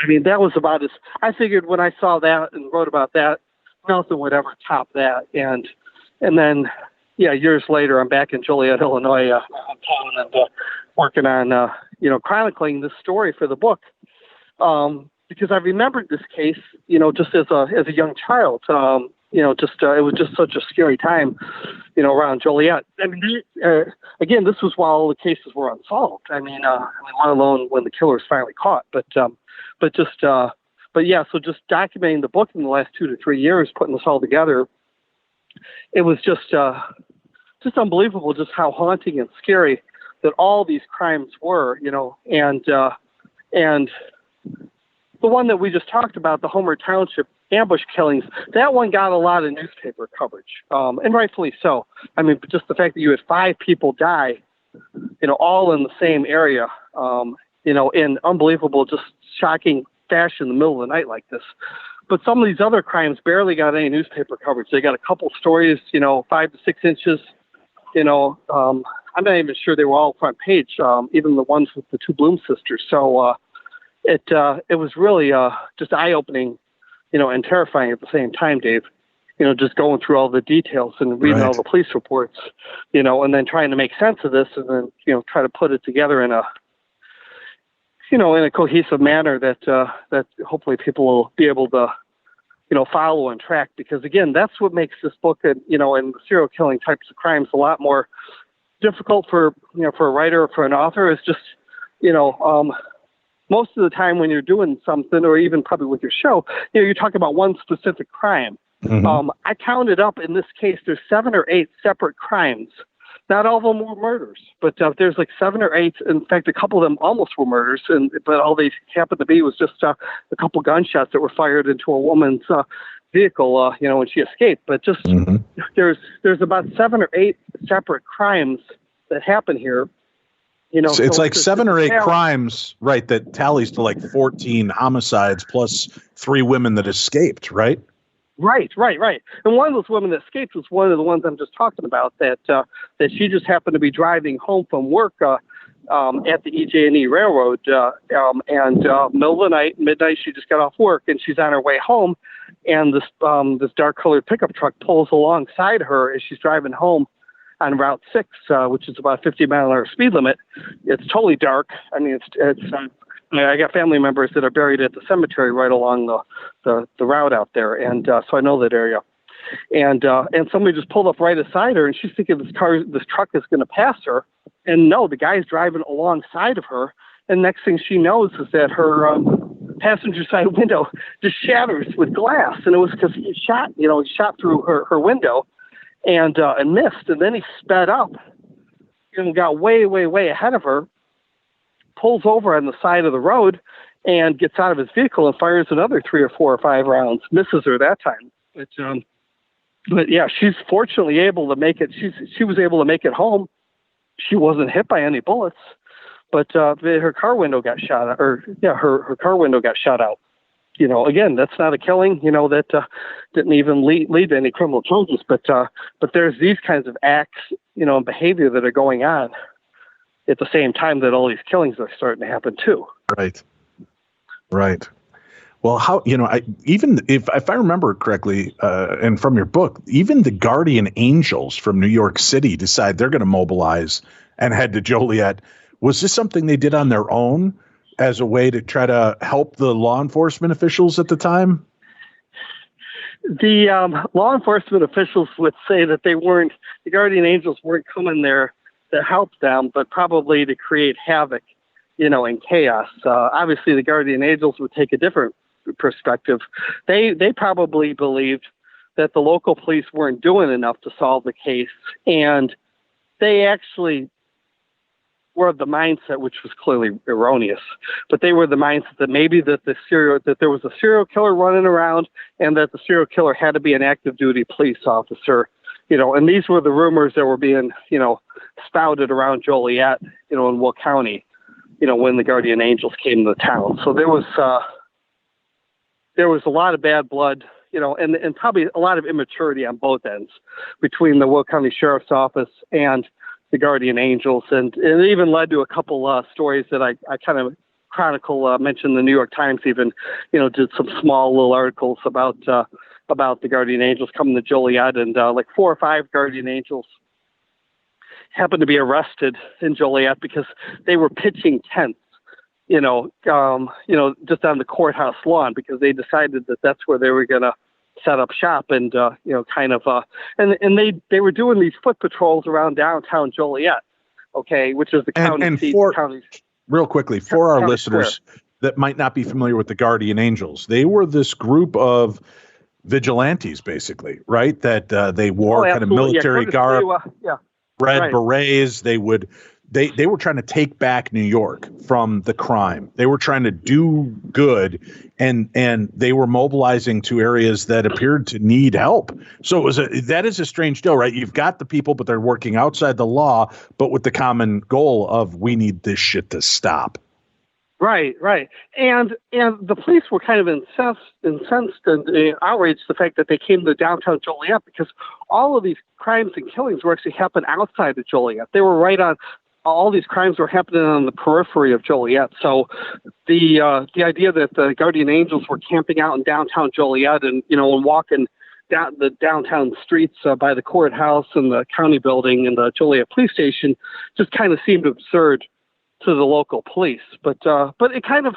mean, that was about as I figured when I saw that and wrote about that. Nothing would ever top that. And then, years later, I'm back in Joliet, Illinois, hometown, and working on, chronicling this story for the book. Because I remembered this case, just as a young child. It was just such a scary time, around Joliet. I mean, again, this was while the cases were unsolved. I mean, let alone when the killer was finally caught. So just documenting the book in the last 2 to 3 years, putting this all together, it was just unbelievable just how haunting and scary that all these crimes were, and the one that we just talked about, the Homer Township ambush killings, that one got a lot of newspaper coverage, and rightfully so. I mean, just the fact that you had 5 people die, all in the same area, in unbelievable, just shocking fashion in the middle of the night like this. But some of these other crimes barely got any newspaper coverage. They got a couple stories, 5 to 6 inches, I'm not even sure they were all front page, even the ones with the 2 Bloom sisters. So it was really just eye-opening, and terrifying at the same time, Dave. Just going through all the details and reading all the police reports, and then trying to make sense of this, and then try to put it together in a in a cohesive manner that hopefully people will be able to follow and track, because again, that's what makes this book and the serial killing types of crimes a lot more difficult for for a writer or for an author. Is just most of the time when you're doing something, or even probably with your show, you're talking about one specific crime. Mm-hmm. I counted up in this case, there's 7 or 8 separate crimes. Not all of them were murders, but there's like 7 or 8. In fact, a couple of them almost were murders, but all they happened to be was just a couple gunshots that were fired into a woman's vehicle, when she escaped. But just there's about 7 or 8 separate crimes that happen here. So it's like 7 or 8 crimes, right? That tallies to like 14 homicides plus 3 women that escaped, right? Right. And one of those women that escaped was one of the ones I'm just talking about, that she just happened to be driving home from work at the EJ&E Railroad, and middle of the night, midnight, she just got off work, and she's on her way home, and this dark-colored pickup truck pulls alongside her as she's driving home on Route 6, which is about 50-mile-an-hour speed limit. It's totally dark. I mean, I got family members that are buried at the cemetery right along the route out there, and so I know that area. and somebody just pulled up right beside her, and she's thinking this truck is going to pass her, and no, the guy's driving alongside of her, and next thing she knows is that her passenger side window just shatters with glass, and it was because he shot through her window, and missed, and then he sped up and got way, way, way ahead of her, pulls over on the side of the road, and gets out of his vehicle and fires another 3 or 4 or 5 rounds. Misses her that time, but yeah, she's fortunately able to make it. She was able to make it home. She wasn't hit by any bullets, but her car window got shot out, her car window got shot out. Again, that's not a killing, that didn't even lead to any criminal charges. But there's these kinds of acts, and behavior that are going on at the same time that all these killings are starting to happen too. Right. Well, how, even if I remember correctly, and from your book, even the Guardian Angels from New York City decide they're going to mobilize and head to Joliet. Was this something they did on their own as a way to try to help the law enforcement officials at the time? The law enforcement officials would say that the Guardian Angels weren't coming there to help them, but probably to create havoc, and chaos. Obviously, the Guardian Angels would take a different perspective. They probably believed that the local police weren't doing enough to solve the case, and they actually were of the mindset, which was clearly erroneous, but they were the mindset that maybe that there was a serial killer running around, and that the serial killer had to be an active duty police officer, and these were the rumors that were being, spouted around Joliet, in Will County, when the Guardian Angels came to the town. So there was a lot of bad blood, and probably a lot of immaturity on both ends between the Will County Sheriff's Office and the Guardian Angels, and it even led to a couple stories that I kind of chronicle. Mentioned the New York Times even, did some small little articles about the Guardian Angels coming to Joliet, and like 4 or 5 Guardian Angels happened to be arrested in Joliet because they were pitching tents, just on the courthouse lawn, because they decided that that's where they were going to set up shop, and and they were doing these foot patrols around downtown Joliet, which is the county seat. Real quickly, for our listeners that might not be familiar with the Guardian Angels, they were this group of vigilantes, basically, right? That they wore kind of military garb, red berets. They were trying to take back New York from the crime. They were trying to do good, and they were mobilizing to areas that appeared to need help. So that is a strange deal, right? You've got the people, but they're working outside the law, but with the common goal of, we need this shit to stop. Right. And the police were kind of incensed and outraged the fact that they came to downtown Joliet, because all of these crimes and killings were actually happening outside of Joliet. They were right on. All these crimes were happening on the periphery of Joliet. So the idea that the Guardian Angels were camping out in downtown Joliet and walking down the downtown streets by the courthouse and the county building and the Joliet police station just kind of seemed absurd to the local police. But it kind of,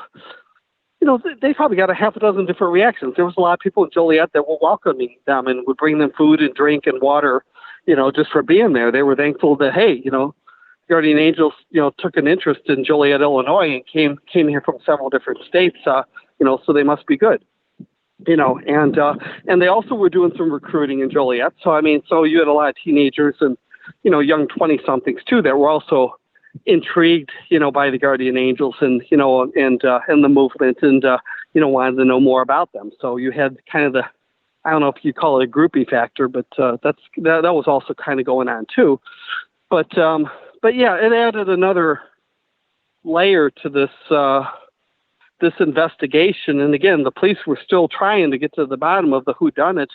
they probably got a half a dozen different reactions. There was a lot of people in Joliet that were welcoming them and would bring them food and drink and water, just for being there. They were thankful that, hey, Guardian Angels, took an interest in Joliet, Illinois, and came here from several different states, so they must be good, and they also were doing some recruiting in Joliet. So, so you had a lot of teenagers and, young 20-somethings too that were also intrigued, by the Guardian Angels and, and the movement, and, wanted to know more about them. So you had kind of I don't know if you call it a groupie factor, but that was also kind of going on too. But yeah, it added another layer to this investigation. And again, the police were still trying to get to the bottom of the whodunit,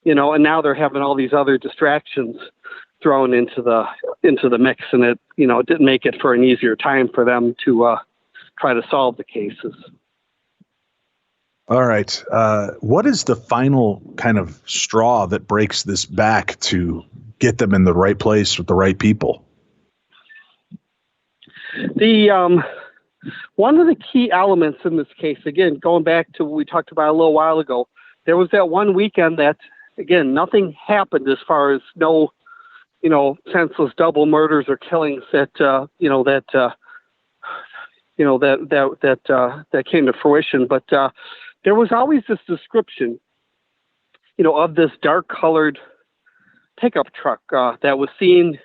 and now they're having all these other distractions thrown into the mix, and it didn't make it for an easier time for them to try to solve the cases. All right, what is the final kind of straw that breaks this back to get them in the right place with the right people? One of the key elements in this case, again, going back to what we talked about a little while ago, there was that one weekend that again, nothing happened as far as no, senseless double murders or killings that came to fruition. But there was always this description, of this dark-colored pickup truck that was seen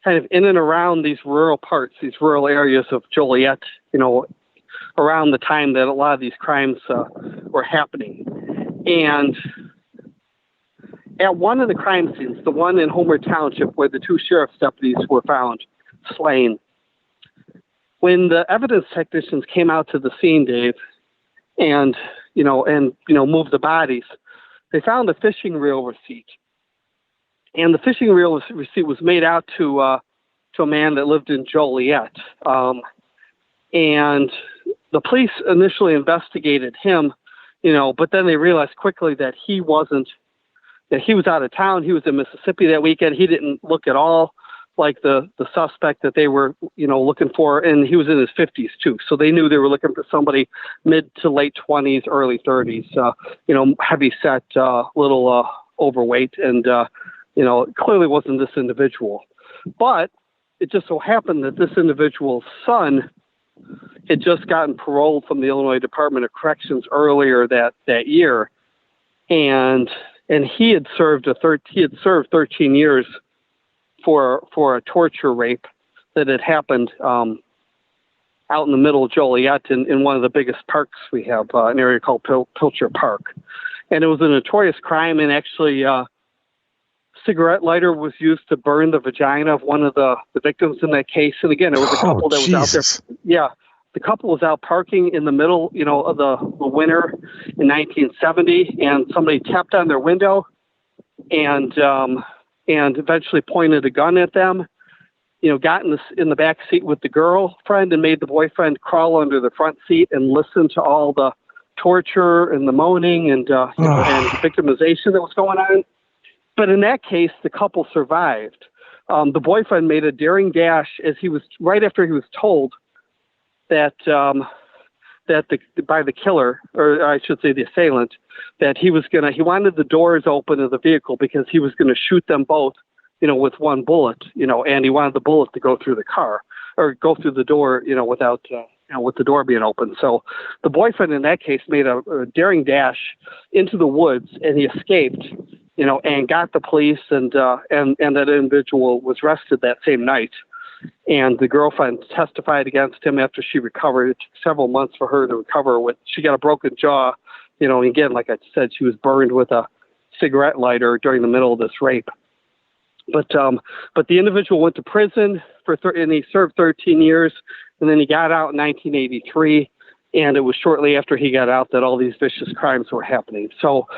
kind of in and around these rural parts, these rural areas of Joliet, around the time that a lot of these crimes were happening. And at one of the crime scenes, the one in Homer Township where the two sheriff's deputies were found slain, when the evidence technicians came out to the scene, Dave, and moved the bodies, they found a fishing reel receipt. And the fishing reel receipt was made out to a man that lived in Joliet. And the police initially investigated him, but then they realized quickly that he was out of town. He was in Mississippi that weekend. He didn't look at all like the suspect that they were, looking for. And he was in his 50s too. So they knew they were looking for somebody mid to late 20s, early 30s, heavy set, little overweight. And, clearly wasn't this individual. But it just so happened that this individual's son had just gotten paroled from the Illinois Department of Corrections earlier that year. And he had served 13 years for a torture rape that had happened out in the middle of Joliet in one of the biggest parks we have, an area called Pilcher Park. And it was a notorious crime, and actually cigarette lighter was used to burn the vagina of one of the victims in that case. And again, it was a couple that was out there. Yeah. The couple was out parking in the middle, of the winter in 1970, and somebody tapped on their window and eventually pointed a gun at them, got in the back seat with the girlfriend and made the boyfriend crawl under the front seat and listen to all the torture and the moaning and victimization that was going on. But in that case, the couple survived. The boyfriend made a daring dash right after he was told that by the killer, or I should say the assailant, that he wanted the doors open of the vehicle because he was going to shoot them both, with one bullet, and he wanted the bullet to go through the car or go through the door, without, with the door being open. So the boyfriend in that case made a daring dash into the woods, and he escaped, and got the police, and that individual was arrested that same night. And the girlfriend testified against him after she recovered. It took several months for her to recover. She got a broken jaw, and again, like I said, she was burned with a cigarette lighter during the middle of this rape. But the individual went to prison and he served 13 years, and then he got out in 1983. And it was shortly after he got out that all these vicious crimes were happening. So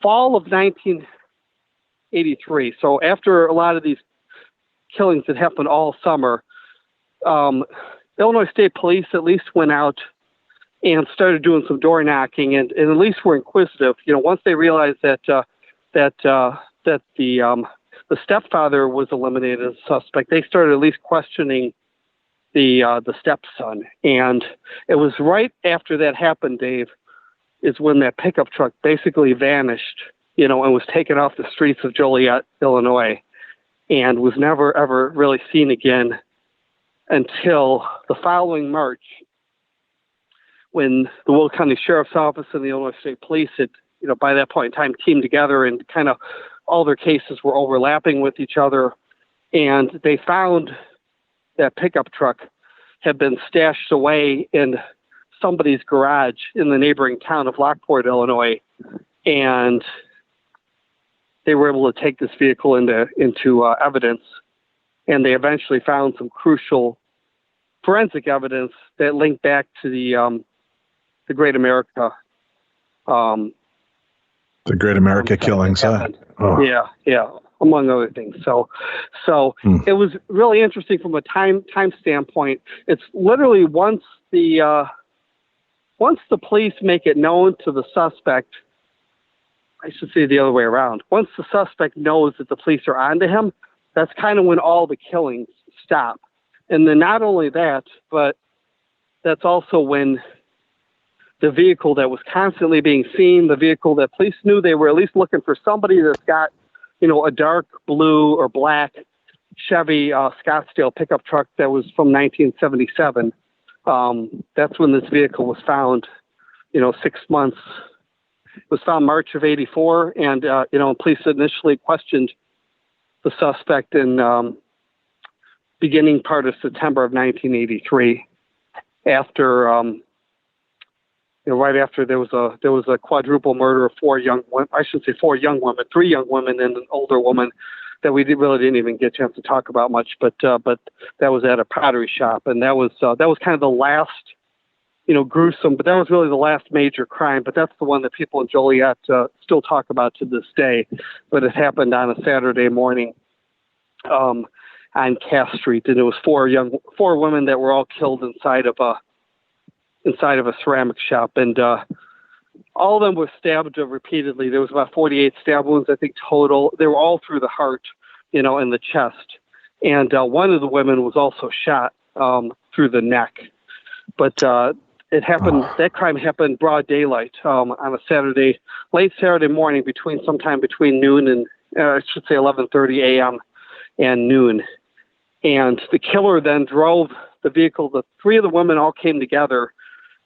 fall of 1983. So after a lot of these killings that happened all summer, Illinois State Police at least went out and started doing some door knocking, and at least were inquisitive. Once they realized that the stepfather was eliminated as a suspect, they started at least questioning the stepson. And it was right after that happened, Dave, is when that pickup truck basically vanished, and was taken off the streets of Joliet, Illinois, and was never, ever really seen again until the following March, when the Will County Sheriff's Office and the Illinois State Police had, by that point in time, teamed together, and kind of all their cases were overlapping with each other. And they found that pickup truck had been stashed away in somebody's garage in the neighboring town of Lockport, Illinois. And they were able to take this vehicle into evidence, and they eventually found some crucial forensic evidence that linked back to the Great America. The Great America killings, huh? Oh. Yeah, among other things. So It was really interesting from a time standpoint. It's literally once the police make it known to the suspect, I should say the other way around. Once the suspect knows that the police are onto him, that's kind of when all the killings stop. And then not only that, but that's also when the vehicle that was constantly being seen, the vehicle that police knew they were at least looking for somebody that's got, a dark blue or black Chevy Scottsdale pickup truck that was from 1977. That's when this vehicle was found, 6 months. It was found March of 84, and, police initially questioned the suspect in beginning part of September of 1983 after, right after there was a quadruple murder of 4 young women. I should say 4 young women, 3 young women and an older woman that we really didn't even get a chance to talk about much. But that was at a pottery shop, and that was kind of the last, gruesome. But that was really the last major crime. But that's the one that people in Joliet still talk about to this day. But it happened on a Saturday morning on Cass Street, and it was 4 women that were all killed inside of a ceramic shop, and all of them were stabbed repeatedly. There was about 48 stab wounds, I think, total. They were all through the heart, in the chest, and one of the women was also shot through the neck. But it happened. That crime happened broad daylight on a Saturday, late Saturday morning, sometime between noon and I should say 11:30 a.m. and noon. And the killer then drove the vehicle. The 3 of the women all came together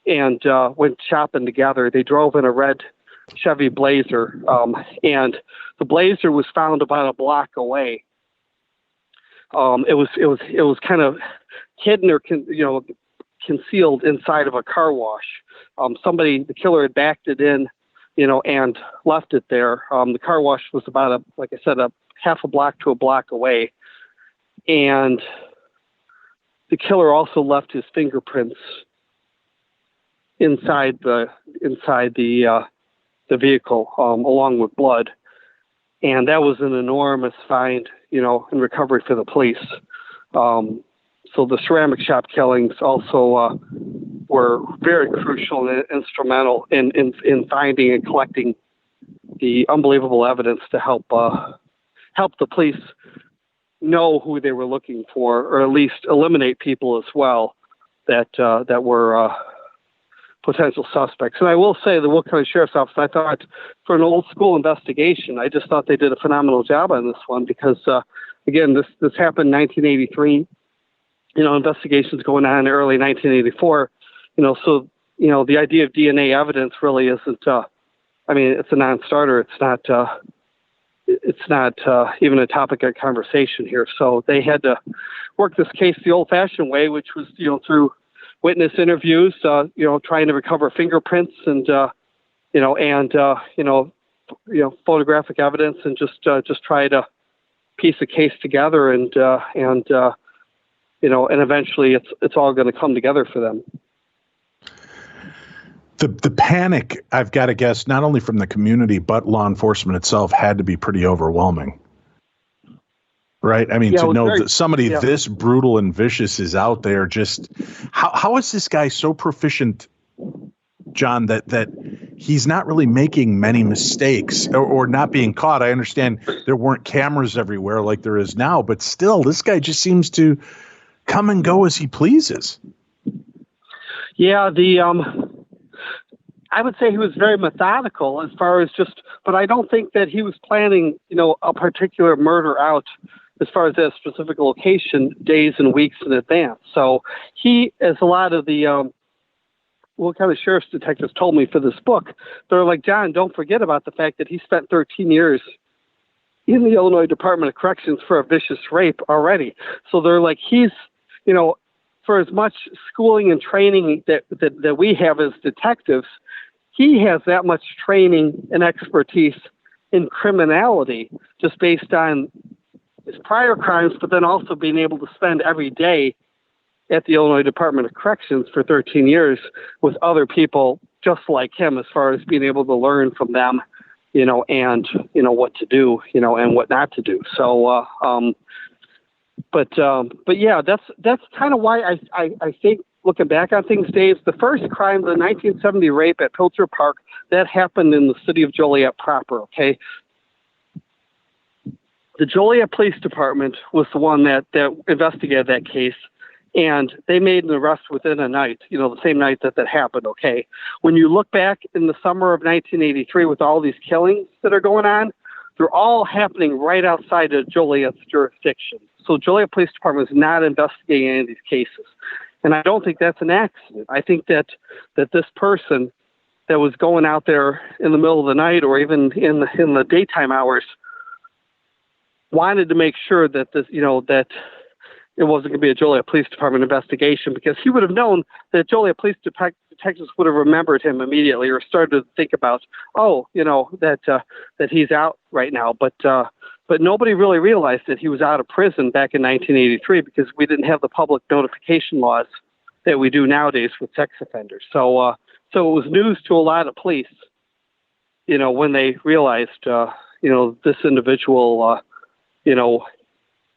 and went shopping together. They drove in a red Chevy Blazer, and the Blazer was found about a block away. It was kind of hidden or concealed inside of a car wash. The killer had backed it in, and left it there. The car wash was about a half a block to a block away, and the killer also left his fingerprints inside the vehicle, along with blood, and that was an enormous find, and recovery for the police. So the ceramic shop killings also were very crucial and instrumental in finding and collecting the unbelievable evidence to help the police know who they were looking for, or at least eliminate people as well that were potential suspects. And I will say the Will County Sheriff's Office, I thought, for an old school investigation, I just thought they did a phenomenal job on this one because, again, this happened in 1983. Investigations going on in early 1984. So the idea of DNA evidence really isn't. It's a non-starter. It's not even a topic of conversation here. So they had to work this case the old-fashioned way, which was through witness interviews, trying to recover fingerprints and photographic evidence, and just try to piece a case together, and eventually it's all going to come together for them. The panic, I've got to guess, not only from the community but law enforcement itself, had to be pretty overwhelming. Right. To know that somebody this brutal and vicious is out there, just how is this guy so proficient, John, that he's not really making many mistakes or not being caught? I understand there weren't cameras everywhere like there is now, but still, this guy just seems to come and go as he pleases. Yeah. I would say he was very methodical as far as but I don't think that he was planning, a particular murder out as far as that specific location days and weeks in advance. So he, as a lot of the Will County Sheriff's detectives told me for this book, they're like, John, don't forget about the fact that he spent 13 years in the Illinois Department of Corrections for a vicious rape already. So they're like, he's, for as much schooling and training that we have as detectives, he has that much training and expertise in criminality just based on his prior crimes, but then also being able to spend every day at the Illinois Department of Corrections for 13 years with other people just like him, as far as being able to learn from them, and, what to do, and what not to do. So, but yeah, that's kind of why I think, looking back on things, Dave, the first crime, the 1970 rape at Pilcher Park, that happened in the city of Joliet proper. Okay. The Joliet Police Department was the one that investigated that case, And they made an arrest within a night, the same night that happened, okay? When you look back in the summer of 1983 with all these killings that are going on, they're all happening right outside of Joliet's jurisdiction. So Joliet Police Department is not investigating any of these cases. And I don't think that's an accident. I think that this person that was going out there in the middle of the night or even in the daytime hours wanted to make sure that this, that it wasn't going to be a Joliet Police Department investigation, because he would have known that Joliet Police detectives would have remembered him immediately or started to think about, that he's out right now. But nobody really realized that he was out of prison back in 1983 because we didn't have the public notification laws that we do nowadays with sex offenders. So it was news to a lot of police, when they realized, this individual,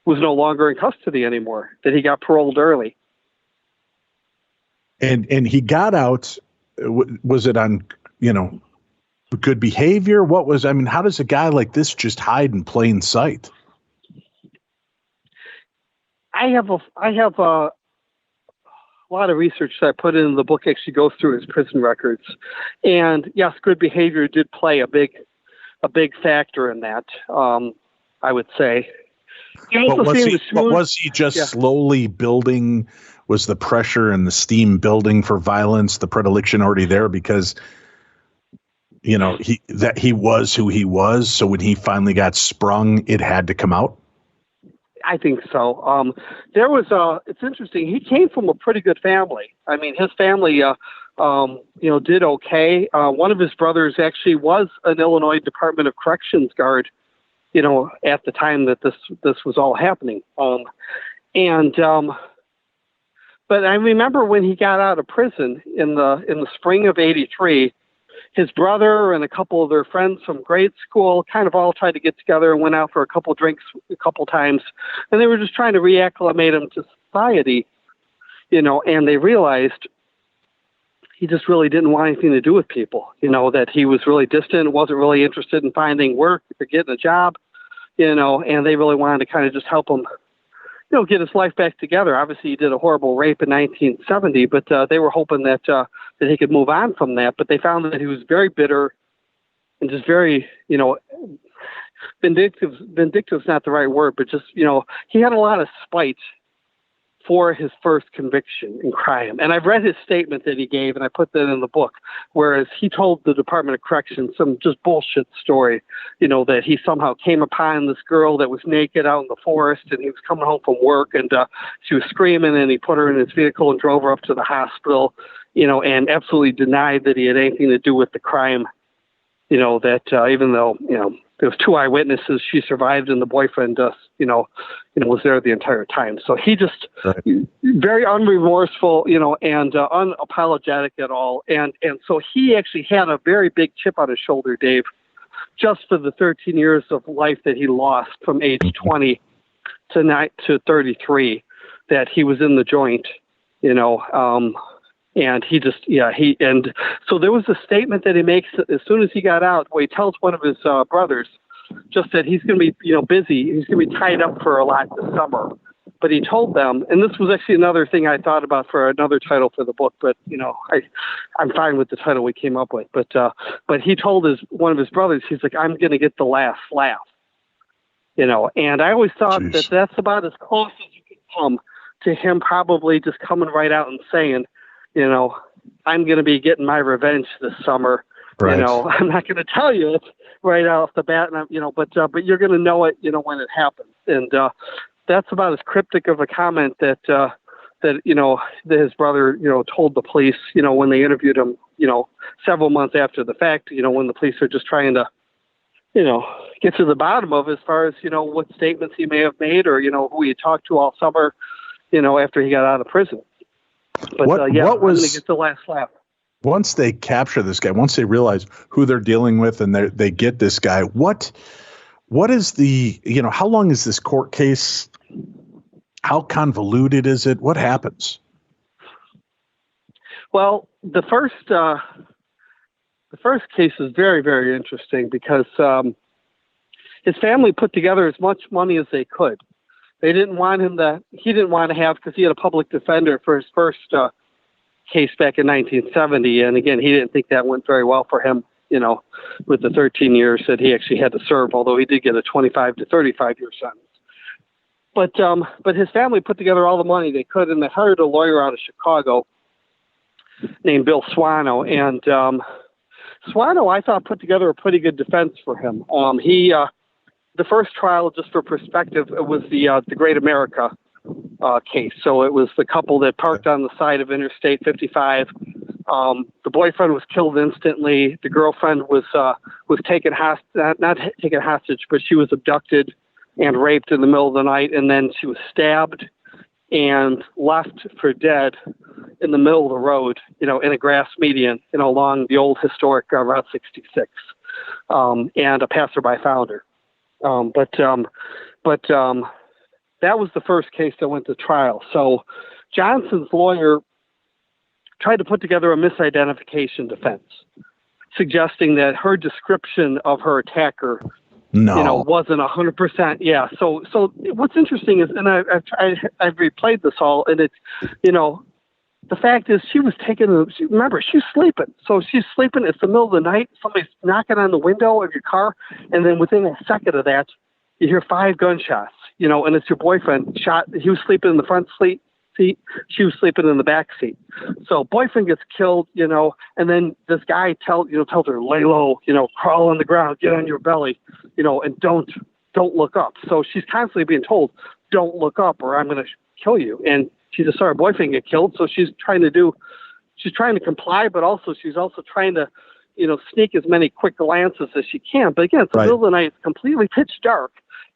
was no longer in custody anymore, that he got paroled early. And he got out. Was it on, good behavior? How does a guy like this just hide in plain sight? I have a lot of research that I put in the book actually goes through his prison records. And yes, good behavior did play a big factor in that. I would say. But was he just slowly building? Was the pressure and the steam building for violence, the predilection already there? Because, he was who he was. So when he finally got sprung, it had to come out. I think so. It's interesting. He came from a pretty good family. I mean, his family, did okay. One of his brothers actually was an Illinois Department of Corrections guard, at the time that this was all happening. But I remember when he got out of prison in the spring of '83, his brother and a couple of their friends from grade school kind of all tried to get together and went out for a couple drinks a couple times, and they were just trying to reacclimate him to society, and they realized he just really didn't want anything to do with people, that he was really distant, wasn't really interested in finding work or getting a job, and they really wanted to kind of just help him, get his life back together. Obviously, he did a horrible rape in 1970, but they were hoping that he could move on from that. But they found that he was very bitter and just very, vindictive. Vindictive is not the right word, but just, he had a lot of spite for his first conviction in crime. And I've read his statement that he gave, and I put that in the book, whereas he told the Department of Corrections some just bullshit story, that he somehow came upon this girl that was naked out in the forest, and he was coming home from work, and she was screaming, and he put her in his vehicle and drove her up to the hospital, and absolutely denied that he had anything to do with the crime, that even though, there was 2 eyewitnesses, she survived, and the boyfriend, was there the entire time. So he just very unremorseful, and unapologetic at all. And so he actually had a very big chip on his shoulder, Dave, just for the 13 years of life that he lost from age 20 to 33, that he was in the joint, and he just, and so there was a statement that he makes as soon as he got out, where he tells one of his brothers just that he's going to be, busy. He's going to be tied up for a lot this summer. But he told them, and this was actually another thing I thought about for another title for the book, but, I'm fine with the title we came up with. But he told one of his brothers, he's like, I'm going to get the last laugh, and I always thought that that's about as close as you could come to him probably just coming right out and saying, I'm going to be getting my revenge this summer. Right. I'm not going to tell you it right off the bat, and but you're going to know it, when it happens. And that's about as cryptic of a comment that his brother, told the police, when they interviewed him, several months after the fact, when the police are just trying to, get to the bottom of as far as, what statements he may have made or, who he talked to all summer, after he got out of prison. But what was I'm going to get the last laugh. Once they capture this guy, once they realize who they're dealing with and they get this guy, what is the, how long is this court case? How convoluted is it? What happens? Well, the first case is very, very interesting because his family put together as much money as they could. They didn't want him he didn't want to have, because he had a public defender for his first case back in 1970. And again, he didn't think that went very well for him, with the 13 years that he actually had to serve, although he did get a 25 to 35 year sentence. But his family put together all the money they could, and they hired a lawyer out of Chicago named Bill Swano. And Swano, I thought, put together a pretty good defense for him. The first trial, just for perspective, it was the Great America case. So it was the couple that parked on the side of Interstate 55. The boyfriend was killed instantly. The girlfriend was taken not taken hostage, but she was abducted and raped in the middle of the night, and then she was stabbed and left for dead in the middle of the road, in a grass median, along the old historic Route 66, and a passerby found her. But that was the first case that went to trial. So Johnson's lawyer tried to put together a misidentification defense, suggesting that her description of her attacker, wasn't 100%. Yeah. So what's interesting is, and I've replayed this all, and it's, the fact is she was remember, she's sleeping. So she's sleeping. It's the middle of the night. Somebody's knocking on the window of your car. And then within a second of that, you hear 5 gunshots, and it's your boyfriend shot. He was sleeping in the front seat. She was sleeping in the back seat. So boyfriend gets killed, and then this guy tells her, lay low, crawl on the ground, get on your belly, and don't look up. So she's constantly being told, don't look up or I'm going to kill you. And she just saw her boyfriend get killed. So she's trying to comply, but she's also trying to, sneak as many quick glances as she can. But again, it's the middle of the night, it's completely pitch dark.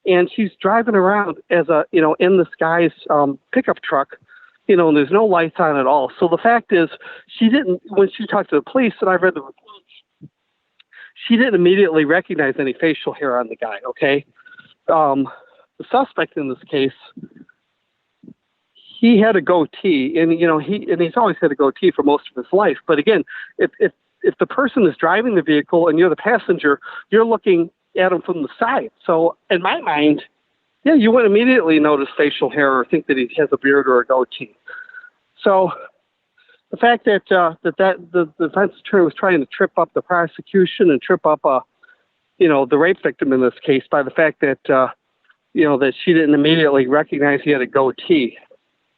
And she's driving around as in this guy's pickup truck, and there's no lights on at all. So the fact is, when she talked to the police, and I've read the reports, she didn't immediately recognize any facial hair on the guy. Okay. The suspect in this case, he had a goatee, and he's always had a goatee for most of his life. But again, if the person is driving the vehicle and you're the passenger, you're looking at him from the side. So in my mind, yeah, you wouldn't immediately notice facial hair or think that he has a beard or a goatee. So the fact that the defense attorney was trying to trip up the prosecution and trip up the rape victim in this case by the fact that that she didn't immediately recognize he had a goatee.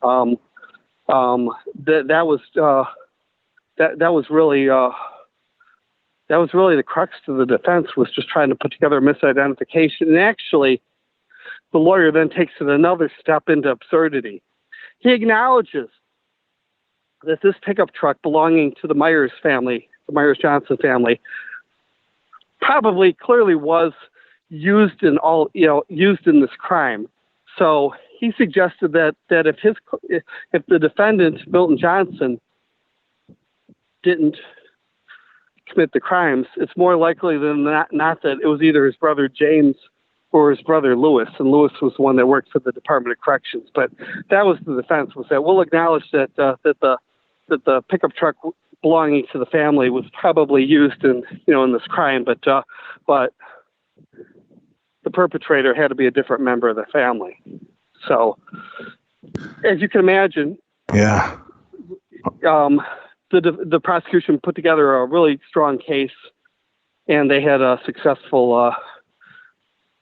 That was really the crux to the defense, was just trying to put together a misidentification. And actually, the lawyer then takes it another step into absurdity. He acknowledges that this pickup truck belonging to the Myers family, the Myers-Johnson family, clearly was used in this crime. So he suggested that if the defendant, Milton Johnson, didn't commit the crimes, it's more likely than not that it was either his brother James or his brother Lewis, and Lewis was the one that worked for the Department of Corrections. But that was the defense, was that we'll acknowledge that the pickup truck belonging to the family was probably used in this crime, but the perpetrator had to be a different member of the family. So, as you can imagine, yeah, the prosecution put together a really strong case, and they had a successful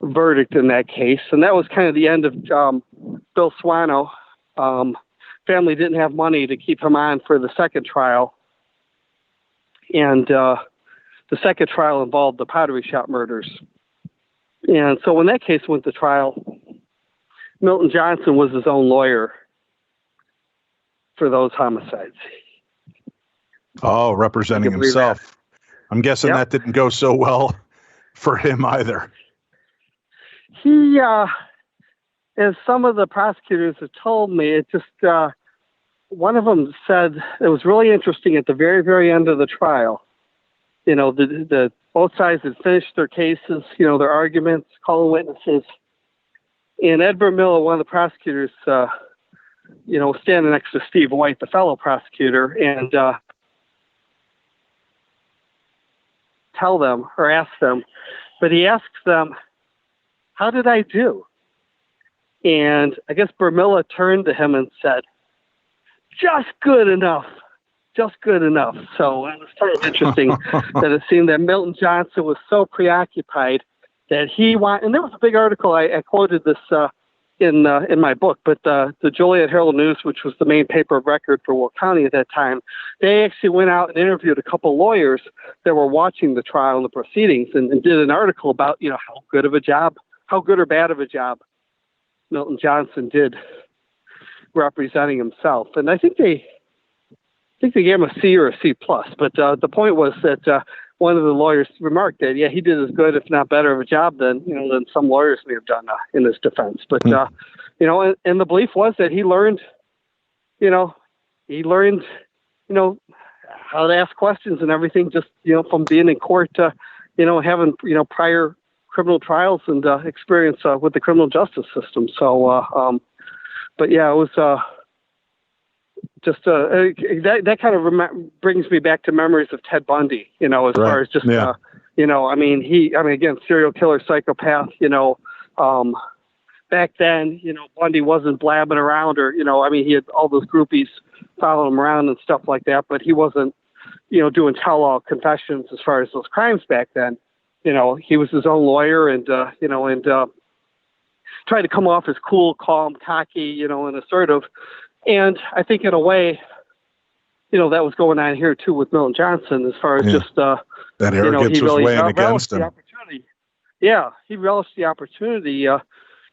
verdict in that case. And that was kind of the end of Bill Swano. Family didn't have money to keep him on for the second trial. And the second trial involved the pottery shop murders. And so when that case went to trial, Milton Johnson was his own lawyer for those homicides. Oh, representing himself. That. I'm guessing that didn't go so well for him either. He, as some of the prosecutors have told me, it just, one of them said it was really interesting at the very, very end of the trial. The both sides had finished their cases, their arguments, calling witnesses. And Edward Miller, one of the prosecutors, was standing next to Steve White, the fellow prosecutor, and tell them or ask them, but he asks them, how did I do? And I guess Burmilla turned to him and said, "Just good enough. Just good enough." So it was kind of interesting that it seemed that Milton Johnson was so preoccupied that he wanted, and there was a big article, I quoted this in my book, but the Joliet Herald-News, which was the main paper of record for Will County at that time, they actually went out and interviewed a couple lawyers that were watching the trial and the proceedings, and did an article about, how good or bad of a job Milton Johnson did representing himself. And I think they gave him a C or a C plus. But the point was that one of the lawyers remarked that, he did as good, if not better, of a job than some lawyers may have done in his defense. But and the belief was that he learned how to ask questions and everything, just from being in court, having prior criminal trials and experience with the criminal justice system. So, but yeah, it was just that kind of brings me back to memories of Ted Bundy. As far as just again, serial killer, psychopath. Back then, Bundy wasn't blabbing around, or he had all those groupies following him around and stuff like that, but he wasn't doing tell-all confessions as far as those crimes back then. He was his own lawyer, and tried to come off as cool, calm, cocky, and assertive. And I think in a way, that was going on here too with Milton Johnson, as far as just that arrogance was weighing against him. Yeah, he relished the opportunity, to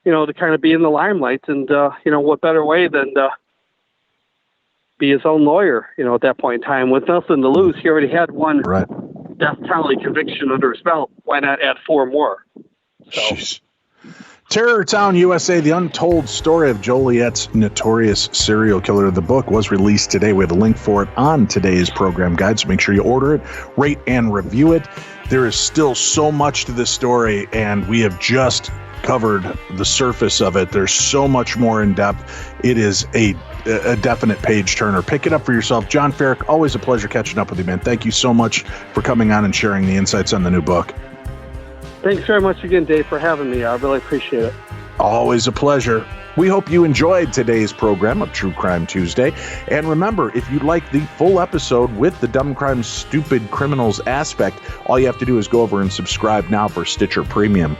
kind of be in the limelight, and what better way than be his own lawyer, at that point in time, with nothing to lose. He already had one death penalty conviction under his belt. Why not add 4 more? So. Jeez. TerrorTown, USA, the untold story of Joliet's notorious serial killer. The book was released today. We have a link for it on today's program guide, so make sure you order it, rate, and review it. There is still so much to this story, and we have just covered the surface of it. There's so much more in depth. It is a definite page turner. Pick it up for yourself. John Ferak, always a pleasure catching up with you, man. Thank you so much for coming on and sharing the insights on the new book. Thanks very much again, Dave, for having me. I really appreciate it. Always a pleasure. We hope you enjoyed today's program of True Crime Tuesday. And remember, if you'd like the full episode with the dumb crime, stupid criminals aspect, all you have to do is go over and subscribe now for Stitcher Premium.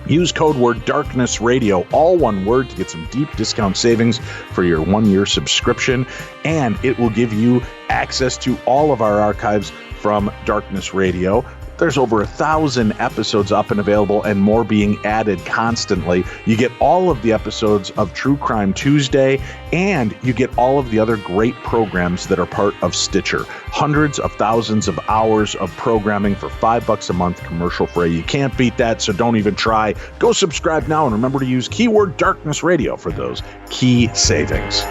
Use code word Darkness Radio, all one word, to get some deep discount savings for your 1-year subscription. And it will give you access to all of our archives from Darkness Radio. There's over 1,000 episodes up and available, and more being added constantly. You get all of the episodes of True Crime Tuesday, and you get all of the other great programs that are part of Stitcher. Hundreds of thousands of hours of programming for $5 a month, commercial free. You can't beat that, so don't even try. Go subscribe now, and remember to use keyword Darkness Radio for those key savings.